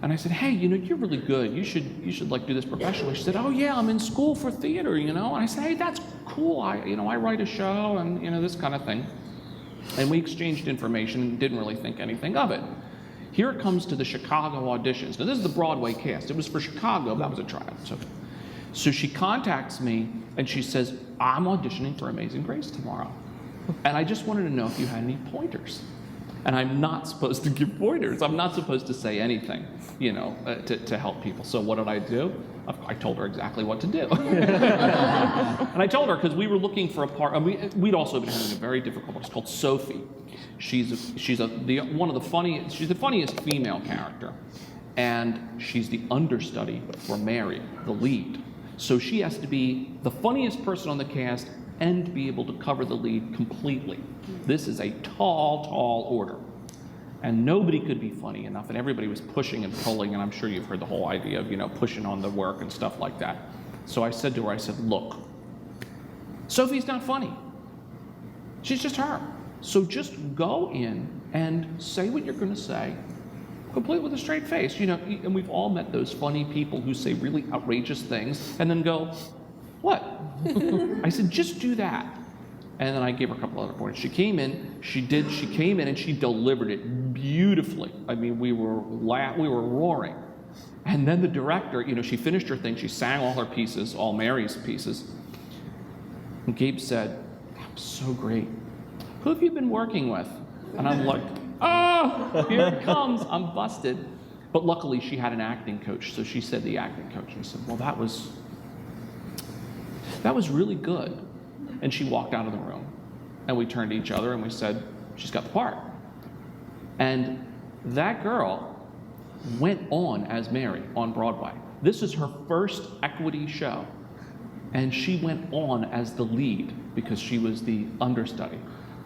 And I said, "Hey, you know, you're really good. You should like do this professionally." She said, "Oh yeah, I'm in school for theater, you know." And I said, "Hey, that's cool. I write a show, and you know, this kind of thing." And we exchanged information and didn't really think anything of it. Here it comes to the Chicago auditions. Now this is the Broadway cast. It was for Chicago. That was a tryout. So she contacts me and she says, "I'm auditioning for Amazing Grace tomorrow, and I just wanted to know if you had any pointers." And I'm not supposed to give pointers. I'm not supposed to say anything, you know, to help people. So what did I do? I told her exactly what to do. And I told her, because we were looking for a part, and we'd also been having a very difficult one. It's called Sophie. She's the funniest female character, and she's the understudy for Mary, the lead. So she has to be the funniest person on the cast and be able to cover the lead completely. This is a tall order. And nobody could be funny enough, and everybody was pushing and pulling, and I'm sure you've heard the whole idea of, you know, pushing on the work and stuff like that. So I said to her, I said, "Look, Sophie's not funny. She's just her. So just go in and say what you're going to say, complete with a straight face." You know, and we've all met those funny people who say really outrageous things and then go, "What?" I said, "Just do that." And then I gave her a couple other points. She came in and she delivered it beautifully. I mean, we were roaring. And then the director, you know, she finished her thing. She sang all her pieces, all Mary's pieces. And Gabe said, "That was so great. Who have you been working with?" And I'm like, "Oh, here it comes. I'm busted." But luckily she had an acting coach. So she said the acting coach. And I said, "Well, that was really good." And she walked out of the room, and we turned to each other and we said, "She's got the part." And that girl went on as Mary on Broadway. This is her first equity show, and she went on as the lead because she was the understudy.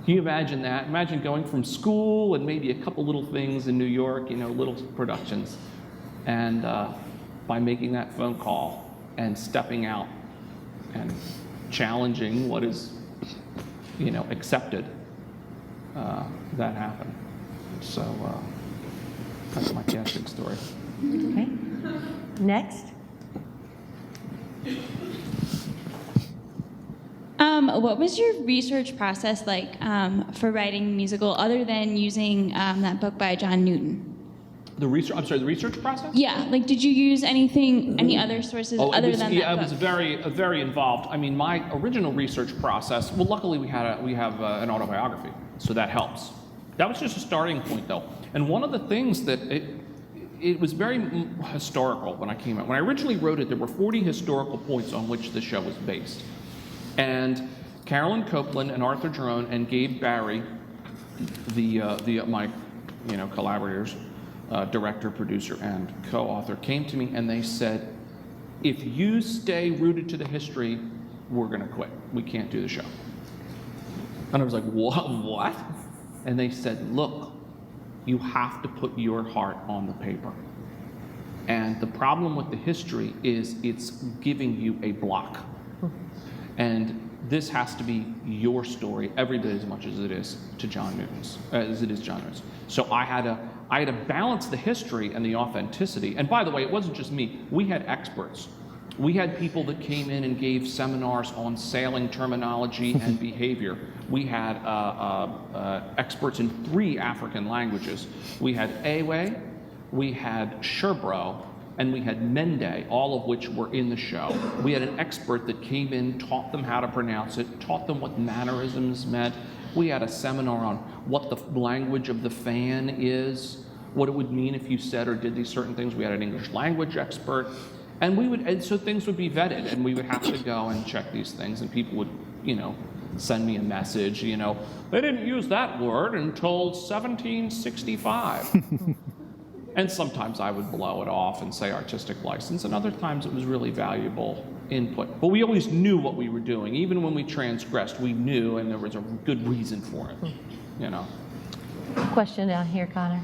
Can you imagine that? Imagine going from school and maybe a couple little things in New York, you know, little productions, and by making that phone call and stepping out and challenging what is, you know, accepted, that happened. So that's my casting story. Okay. Next. What was your research process like for writing a musical, other than using that book by John Newton? The research process? Yeah, like did you use any other sources other than that Yeah, book? it was very involved. I mean, my original research process, well, luckily we have an autobiography, so that helps. That was just a starting point, though. And one of the things that it was very historical when I came out. When I originally wrote it, there were 40 historical points on which the show was based. And Carolyn Copeland and Arthur Jerome and Gabe Barry, my collaborators, director, producer, and co-author, came to me and they said, "If you stay rooted to the history, we're going to quit. We can't do the show." And I was like, what? And they said, "Look, you have to put your heart on the paper. And the problem with the history is it's giving you a block. And this has to be your story every bit as much as it is John Newton's. So I had to balance the history and the authenticity. And by the way, it wasn't just me. We had experts. We had people that came in and gave seminars on sailing terminology and behavior. We had experts in 3 African languages. We had Ewe, we had Sherbro, and we had Mende, all of which were in the show. We had an expert that came in, taught them how to pronounce it, taught them what mannerisms meant. We had a seminar on what the language of the fan is, what it would mean if you said or did these certain things. We had an English language expert. And so things would be vetted, and we would have to go and check these things, and people would, send me a message, they didn't use that word until 1765. And sometimes I would blow it off and say artistic license, and other times it was really valuable input. But we always knew what we were doing. Even when we transgressed, we knew, and there was a good reason for it, Question down here, Connor.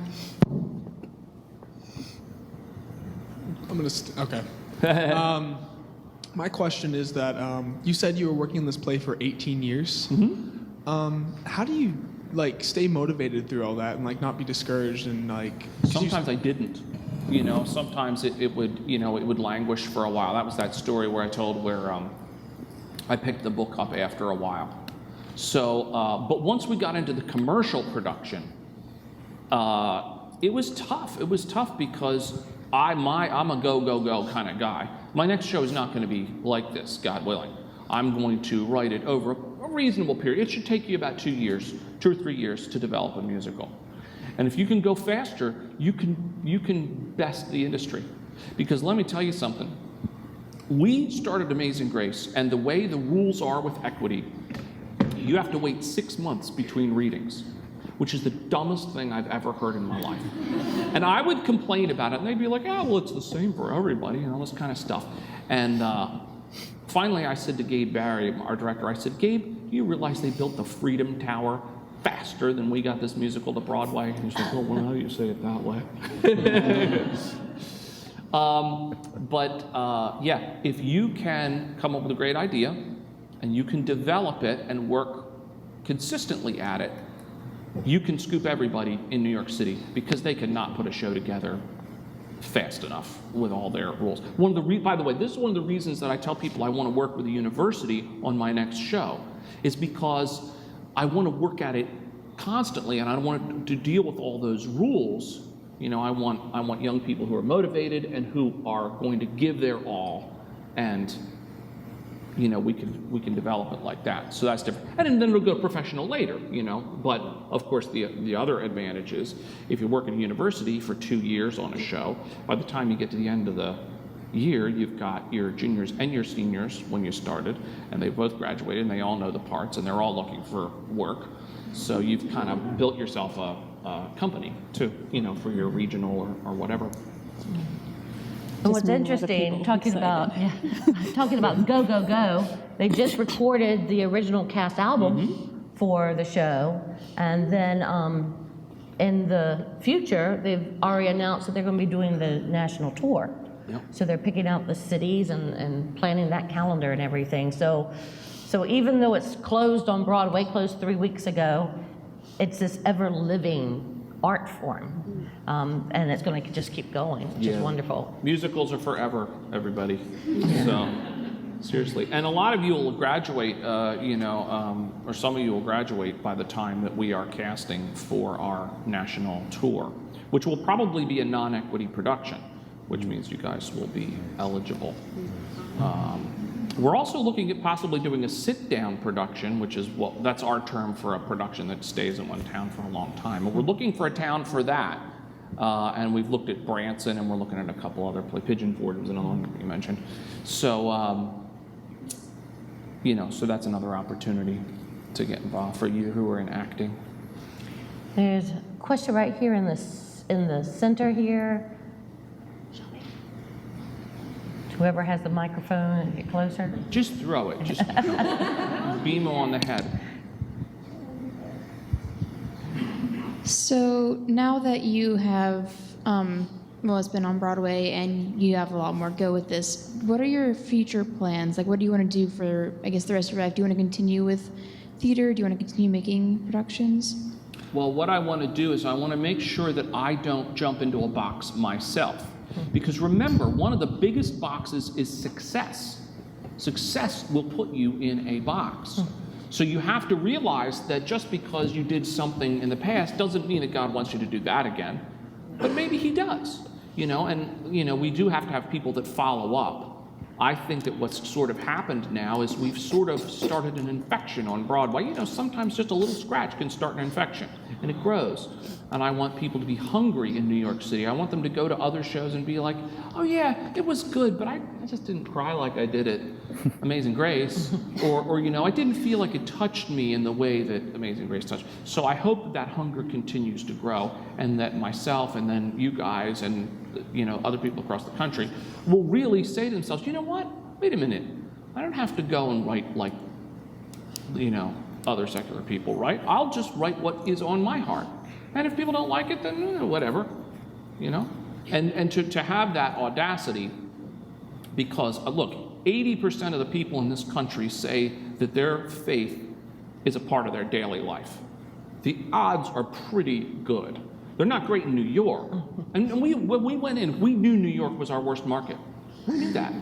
Okay. My question is that you said you were working on this play for 18 years. Mm-hmm. How do you stay motivated through all that and not be discouraged and Sometimes I didn't. Sometimes it would languish for a while. That was that story where I told where I picked the book up after a while. So, but once we got into the commercial production, it was tough. It was tough because I'm a go kind of guy. My next show is not going to be like this, God willing. I'm going to write it over a reasonable period. It should take you about 2 or 3 years to develop a musical. And if you can go faster, you can best the industry. Because let me tell you something. We started Amazing Grace, and the way the rules are with equity, you have to wait 6 months between readings, which is the dumbest thing I've ever heard in my life. And I would complain about it, and they'd be like, well, it's the same for everybody, and all this kind of stuff. And finally, I said to Gabe Barry, our director, I said, Gabe, do you realize they built the Freedom Tower faster than we got this musical to Broadway? And he's like, well, how do you say it that way? Yeah, if you can come up with a great idea, and you can develop it and work consistently at it, you can scoop everybody in New York City because they cannot put a show together fast enough with all their rules. By the way, this is one of the reasons that I tell people I want to work with a university on my next show, is because I want to work at it constantly, and I want to deal with all those rules. I want young people who are motivated and who are going to give their all, and we can develop it like that. So that's different. And then it'll go professional later, But of course, the other advantage is if you work at a university for 2 years on a show, by the time you get to the end of the year, you've got your juniors and your seniors when you started, and they both graduated, and they all know the parts, and they're all looking for work. So you've kind of built yourself a company too, for your regional or whatever. And what's interesting, talking about Go, Go, Go, they just recorded the original cast album for the show, and then in the future, they've already announced that they're going to be doing the national tour. Yep. So they're picking out the cities and planning that calendar and everything. So even though it's closed on Broadway, closed 3 weeks ago, it's this ever-living art form, and it's going to just keep going, which is wonderful. Musicals are forever, everybody. So seriously, and a lot of you will graduate, or some of you will graduate by the time that we are casting for our national tour, which will probably be a non-equity production, which means you guys will be eligible. We're also looking at possibly doing a sit-down production, which is that's our term for a production that stays in one town for a long time. And we're looking for a town for that. And we've looked at Branson, and we're looking at a couple other Pigeon Forge was another one that you mentioned. So, so that's another opportunity to get involved for you who are in acting. There's a question right here in the center here. Whoever has the microphone, get closer. Just throw it. Just beam them on the head. So now that you have, it's been on Broadway and you have a lot more go with this, what are your future plans? What do you want to do for, the rest of your life? Do you want to continue with theater? Do you want to continue making productions? Well, what I want to do is I want to make sure that I don't jump into a box myself. Because remember, one of the biggest boxes is success. Success will put you in a box. So you have to realize that just because you did something in the past doesn't mean that God wants you to do that again. But maybe he does, and we do have to have people that follow up. I think that what's sort of happened now is we've sort of started an infection on Broadway. Sometimes just a little scratch can start an infection, and it grows. And I want people to be hungry in New York City. I want them to go to other shows and be like, oh yeah, it was good, but I just didn't cry like I did at Amazing Grace. Or I didn't feel like it touched me in the way that Amazing Grace touched. So I hope that hunger continues to grow, and that myself and then you guys and other people across the country will really say to themselves, you know what? Wait a minute. I don't have to go and write like, other secular people write. I'll just write what is on my heart. And if people don't like it, then whatever, And to have that audacity, because, look, 80% of the people in this country say that their faith is a part of their daily life. The odds are pretty good. They're not great in New York. And when we went in, we knew New York was our worst market. We knew that.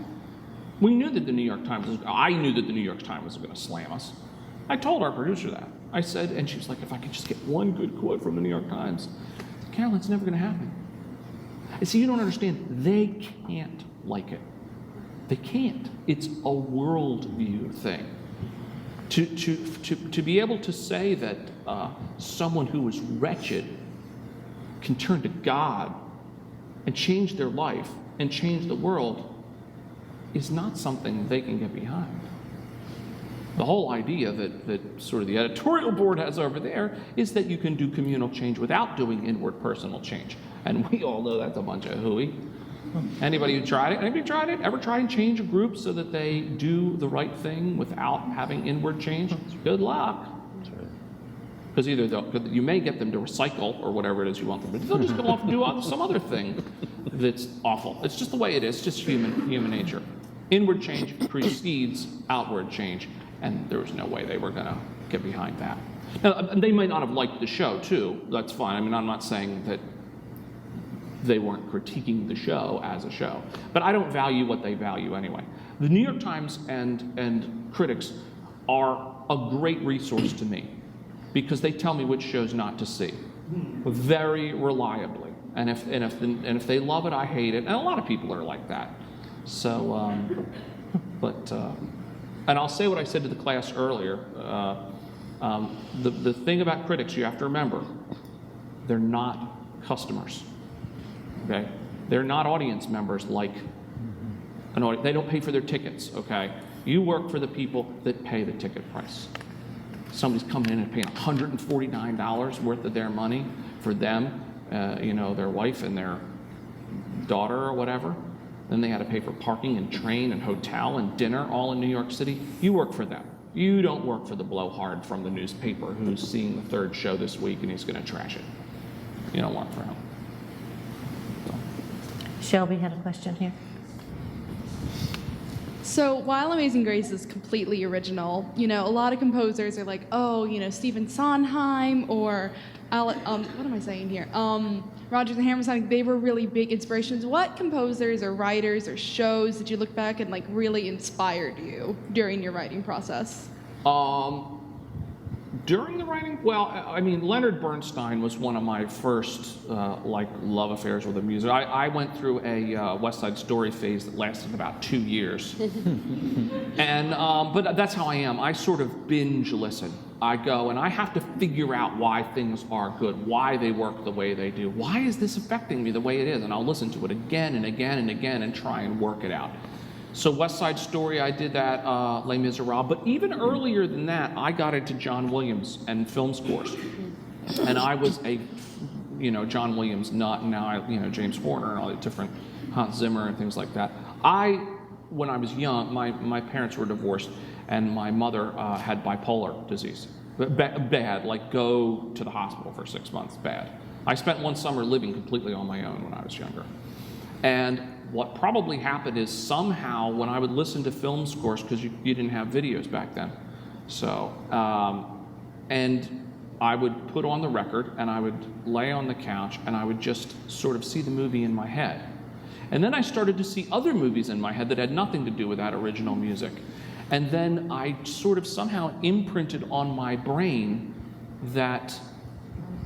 We knew that the New York Times I knew that the New York Times was going to slam us. I told our producer that. I said, and she was like, if I could just get one good quote from the New York Times. Carolyn, it's never going to happen. And see, you don't understand. They can't like it. They can't. It's a worldview thing. To be able to say that someone who is wretched can turn to God and change their life and change the world is not something they can get behind. The whole idea that sort of the editorial board has over there is that you can do communal change without doing inward personal change. And we all know that's a bunch of hooey. Anybody who tried it? Anybody tried it? Ever try and change a group so that they do the right thing without having inward change? Good luck. Because either you may get them to recycle or whatever it is you want them to do. They'll just go off and do some other thing that's awful. It's just the way it is. It's just human nature. Inward change precedes outward change, and there was no way they were going to get behind that. Now, they might not have liked the show, too. That's fine. I mean, I'm not saying that they weren't critiquing the show as a show. But I don't value what they value anyway. The New York Times and critics are a great resource to me because they tell me which shows not to see very reliably. And if they love it, I hate it. And a lot of people are like that. So, and I'll say what I said to the class earlier. The thing about critics you have to remember, they're not customers. Okay, they're not audience members like an audience. They don't pay for their tickets. Okay, you work for the people that pay the ticket price. Somebody's coming in and paying $149 worth of their money for them, their wife and their daughter or whatever. Then they had to pay for parking and train and hotel and dinner all in New York City. You work for them. You don't work for the blowhard from the newspaper who's seeing the third show this week and he's going to trash it. You don't work for him. Shelby had a question here. So while Amazing Grace is completely original, a lot of composers are like, Stephen Sondheim or what am I saying here? Rodgers and Hammerstein, they were really big inspirations. What composers or writers or shows did you look back and really inspired you during your writing process? During the writing, Leonard Bernstein was one of my first love affairs with the music. I went through a West Side Story phase that lasted about 2 years, and but that's how I am. I sort of binge listen. I go and I have to figure out why things are good, why they work the way they do. Why is this affecting me the way it is? And I'll listen to it again and again and again and try and work it out. So West Side Story, I did that, Les Miserables. But even earlier than that, I got into John Williams and film scores. And I was a, John Williams nut, and now James Horner and all the different Hans Zimmer and things like that. When I was young, my parents were divorced, and my mother had bipolar disease. Bad, go to the hospital for 6 months, bad. I spent one summer living completely on my own when I was younger. And what probably happened is somehow when I would listen to film scores, because you didn't have videos back then, so, and I would put on the record and I would lay on the couch and I would just sort of see the movie in my head. And then I started to see other movies in my head that had nothing to do with that original music. And then I sort of somehow imprinted on my brain that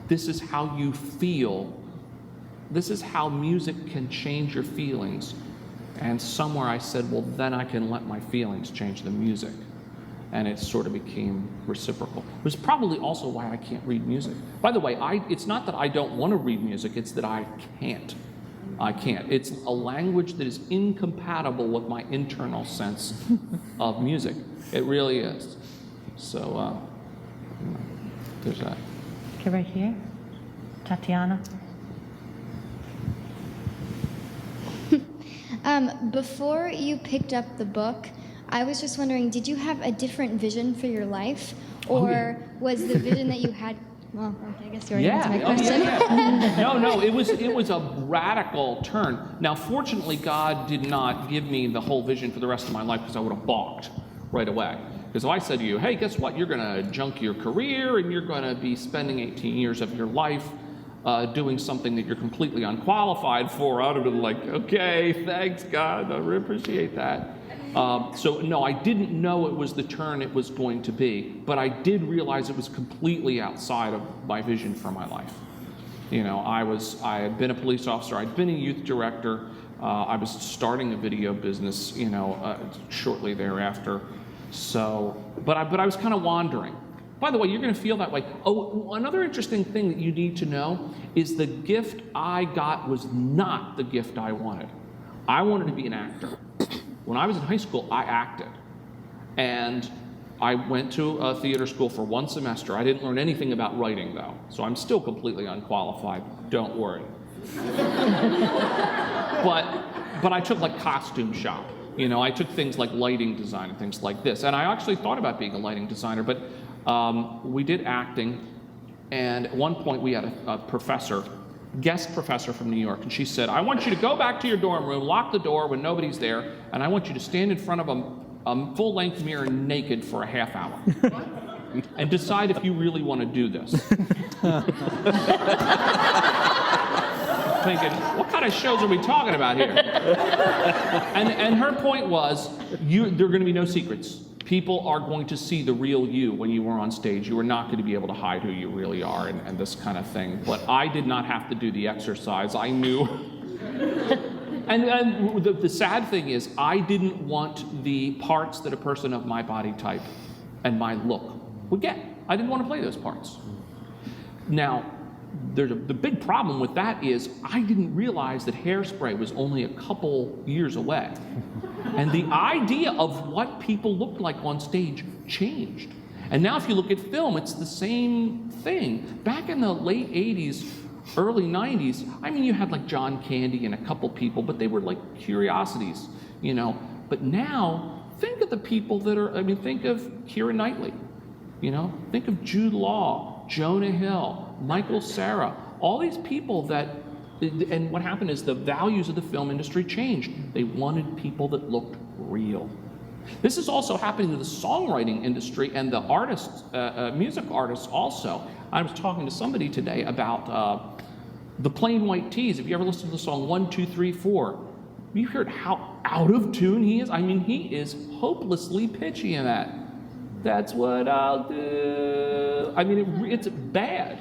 this is how you feel. This is how music can change your feelings. And somewhere I said, well, then I can let my feelings change the music. And it sort of became reciprocal. It was probably also why I can't read music. By the way, it's not that I don't want to read music, it's that I can't. I can't. It's a language that is incompatible with my internal sense of music. It really is. So, there's that. Okay, right here. Tatiana. Before you picked up the book, I was just wondering, did you have a different vision for your life? Or was the vision that you had, well, okay, I guess you already answered my question. No, it was a radical turn. Now, fortunately, God did not give me the whole vision for the rest of my life, because I would have balked right away. Because if I said to you, hey, guess what? You're going to junk your career and you're going to be spending 18 years of your life doing something that you're completely unqualified for, I would have been like, okay, thanks, God, I really appreciate that. So no, I didn't know it was the turn it was going to be, but I did realize it was completely outside of my vision for my life. You know, I had been a police officer, I'd been a youth director, I was starting a video business, you know, shortly thereafter. So, but I was kind of wandering. By the way, you're going to feel that way. Oh, another interesting thing that you need to know is the gift I got was not the gift I wanted. I wanted to be an actor. When I was in high school, I acted. And I went to a theater school for 1 semester. I didn't learn anything about writing, though, so I'm still completely unqualified. Don't worry. But I took like costume shop. You know, I took things like lighting design and things like this. And I actually thought about being a lighting designer, but we did acting. And at one point we had a professor, guest professor from New York, and she said, I want you to go back to your dorm room, lock the door when nobody's there, and I want you to stand in front of a full-length mirror naked for a half hour and decide if you really want to do this. Thinking, what kind of shows are we talking about here? And her point was, there are going to be no secrets. People are going to see the real you when you are on stage. You are not going to be able to hide who you really are and this kind of thing. But I did not have to do the exercise. I knew. And the sad thing is, I didn't want the parts that a person of my body type and my look would get. I didn't want to play those parts. Now, the big problem with that is I didn't realize that Hairspray was only a couple years away. And the idea of what people looked like on stage changed. And now if you look at film, it's the same thing. Back in the late 80s, early 90s, I mean, you had like John Candy and a couple people, but they were like curiosities, you know. But now, think of the people that are, I mean, think of Keira Knightley, you know. Think of Jude Law, Jonah Hill, Michael Cera, all these people that, and what happened is the values of the film industry changed. They wanted people that looked real. This is also happening to the songwriting industry and the artists, music artists also. I was talking to somebody today about the Plain White T's. If you ever listened to the song 1, 2, 3, 4, you heard how out of tune he is. I mean, he is hopelessly pitchy in that. That's what I'll do. I mean, it's bad.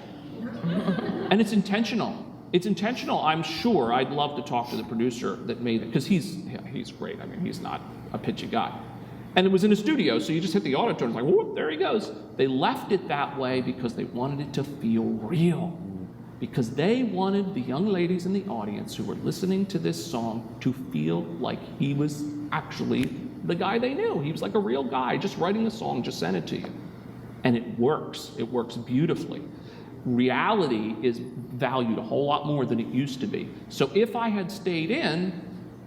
And it's intentional. It's intentional, I'm sure. I'd love to talk to the producer that made it, because he's great. I mean, he's not a pitchy guy. And it was in a studio, so you just hit the auto tune, like, whoop, there he goes. They left it that way because they wanted it to feel real. Because they wanted the young ladies in the audience who were listening to this song to feel like he was actually the guy they knew. He was like a real guy, just writing a song, just sent it to you. And it works. It works beautifully. Reality is valued a whole lot more than it used to be. So if I had stayed in,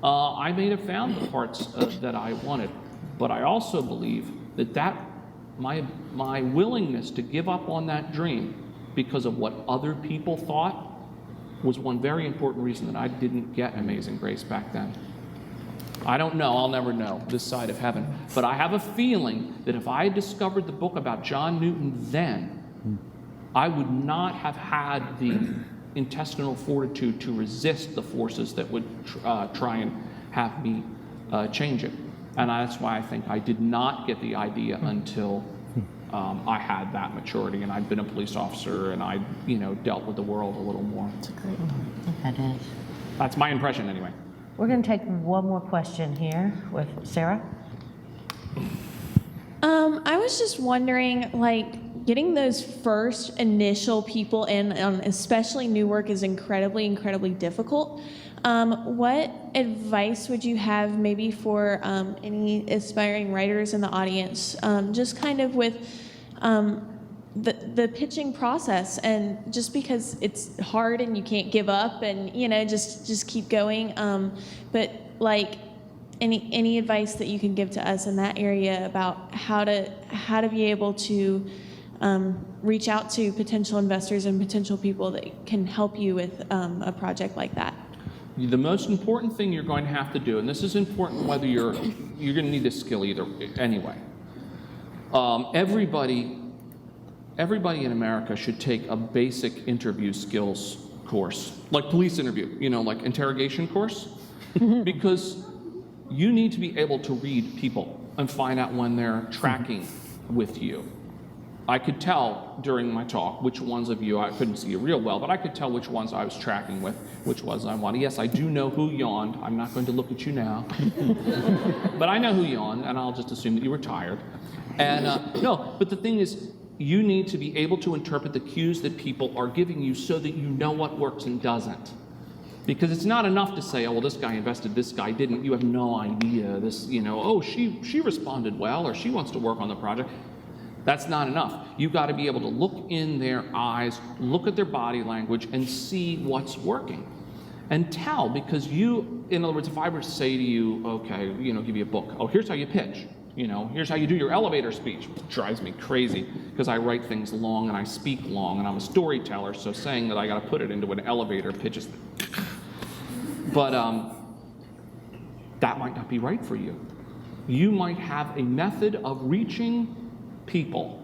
I may have found the parts that I wanted. But I also believe that my willingness to give up on that dream because of what other people thought was one very important reason that I didn't get Amazing Grace back then. I don't know, I'll never know this side of heaven. But I have a feeling that if I had discovered the book about John Newton then, I would not have had the intestinal fortitude to resist the forces that would try and have me change it. And that's why I think I did not get the idea until I had that maturity, and I'd been a police officer, and I, dealt with the world a little more. That's a great one. That is. That's my impression, anyway. We're going to take one more question here with Sarah. I was just wondering, like, getting those first initial people in, especially new work, is incredibly, incredibly difficult. What advice would you have maybe for any aspiring writers in the audience, just kind of with the pitching process, and just because it's hard and you can't give up and, just keep going. But like, any advice that you can give to us in that area about how to be able to reach out to potential investors and potential people that can help you with a project like that? The most important thing you're going to have to do, and this is important whether you're going to need this skill either anyway. Everybody in America should take a basic interview skills course, like police interview, like interrogation course, because you need to be able to read people and find out when they're tracking with you. I could tell during my talk which ones of you, I couldn't see you real well, but I could tell which ones I was tracking with, which ones I wanted. Yes, I do know who yawned. I'm not going to look at you now. But I know who yawned, and I'll just assume that you were tired. And no, but the thing is, you need to be able to interpret the cues that people are giving you so that you know what works and doesn't. Because it's not enough to say, oh, well, this guy invested, this guy didn't. You have no idea. This, oh, she responded well, or she wants to work on the project. That's not enough. You've got to be able to look in their eyes, look at their body language, and see what's working. And tell, because in other words, if I were to say to you, okay, give you a book, oh, here's how you pitch. Here's how you do your elevator speech. It drives me crazy because I write things long and I speak long and I'm a storyteller, so saying that I got to put it into an elevator pitch is... But that might not be right for you. You might have a method of reaching people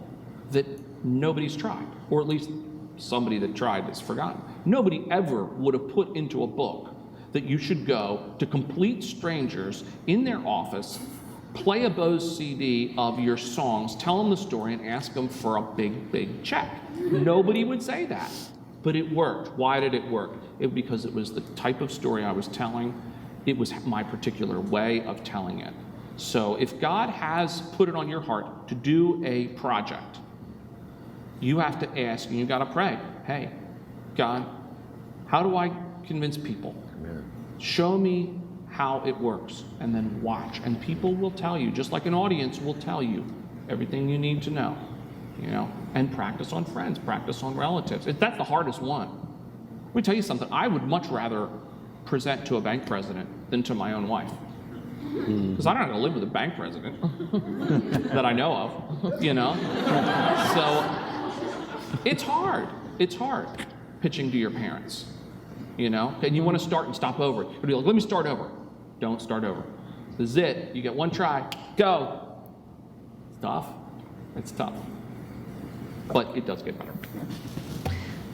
that nobody's tried, or at least somebody that tried has forgotten. Nobody ever would have put into a book that you should go to complete strangers in their office, play a Bose CD of your songs, tell them the story, and ask them for a big, big check. Nobody would say that, but it worked. Why did it work? Because it was the type of story I was telling. It was my particular way of telling it. So if God has put it on your heart to do a project, you have to ask, and you got to pray, hey, God, how do I convince people? Show me how it works, and then watch. And people will tell you, just like an audience will tell you, everything you need to know, and practice on friends, practice on relatives. That's the hardest one. Let me tell you something, I would much rather present to a bank president than to my own wife. Because I don't have to live with a bank president that I know of, So it's hard. It's hard pitching to your parents, And you want to start and stop over. You'll be like, let me start over. Don't start over. This is it. You get one try. Go. It's tough. It's tough. But it does get better.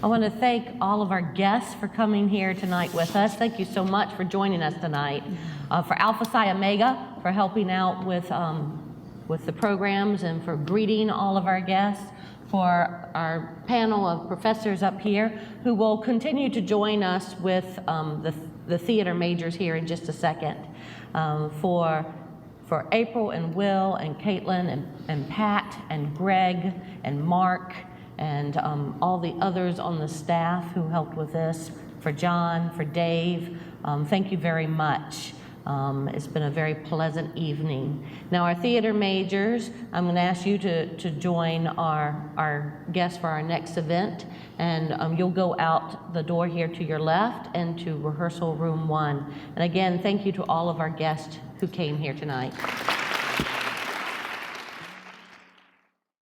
I want to thank all of our guests for coming here tonight with us. Thank you so much for joining us tonight. For Alpha Psi Omega, for helping out with the programs and for greeting all of our guests. For our panel of professors up here who will continue to join us with the theater majors here in just a second. For April and Will and Caitlin and Pat and Greg and Mark and all the others on the staff who helped with this, for John, for Dave, thank you very much. It's been a very pleasant evening. Now our theater majors, I'm going to ask you to join our guests for our next event, and you'll go out the door here to your left and to rehearsal room 1. And again, thank you to all of our guests who came here tonight.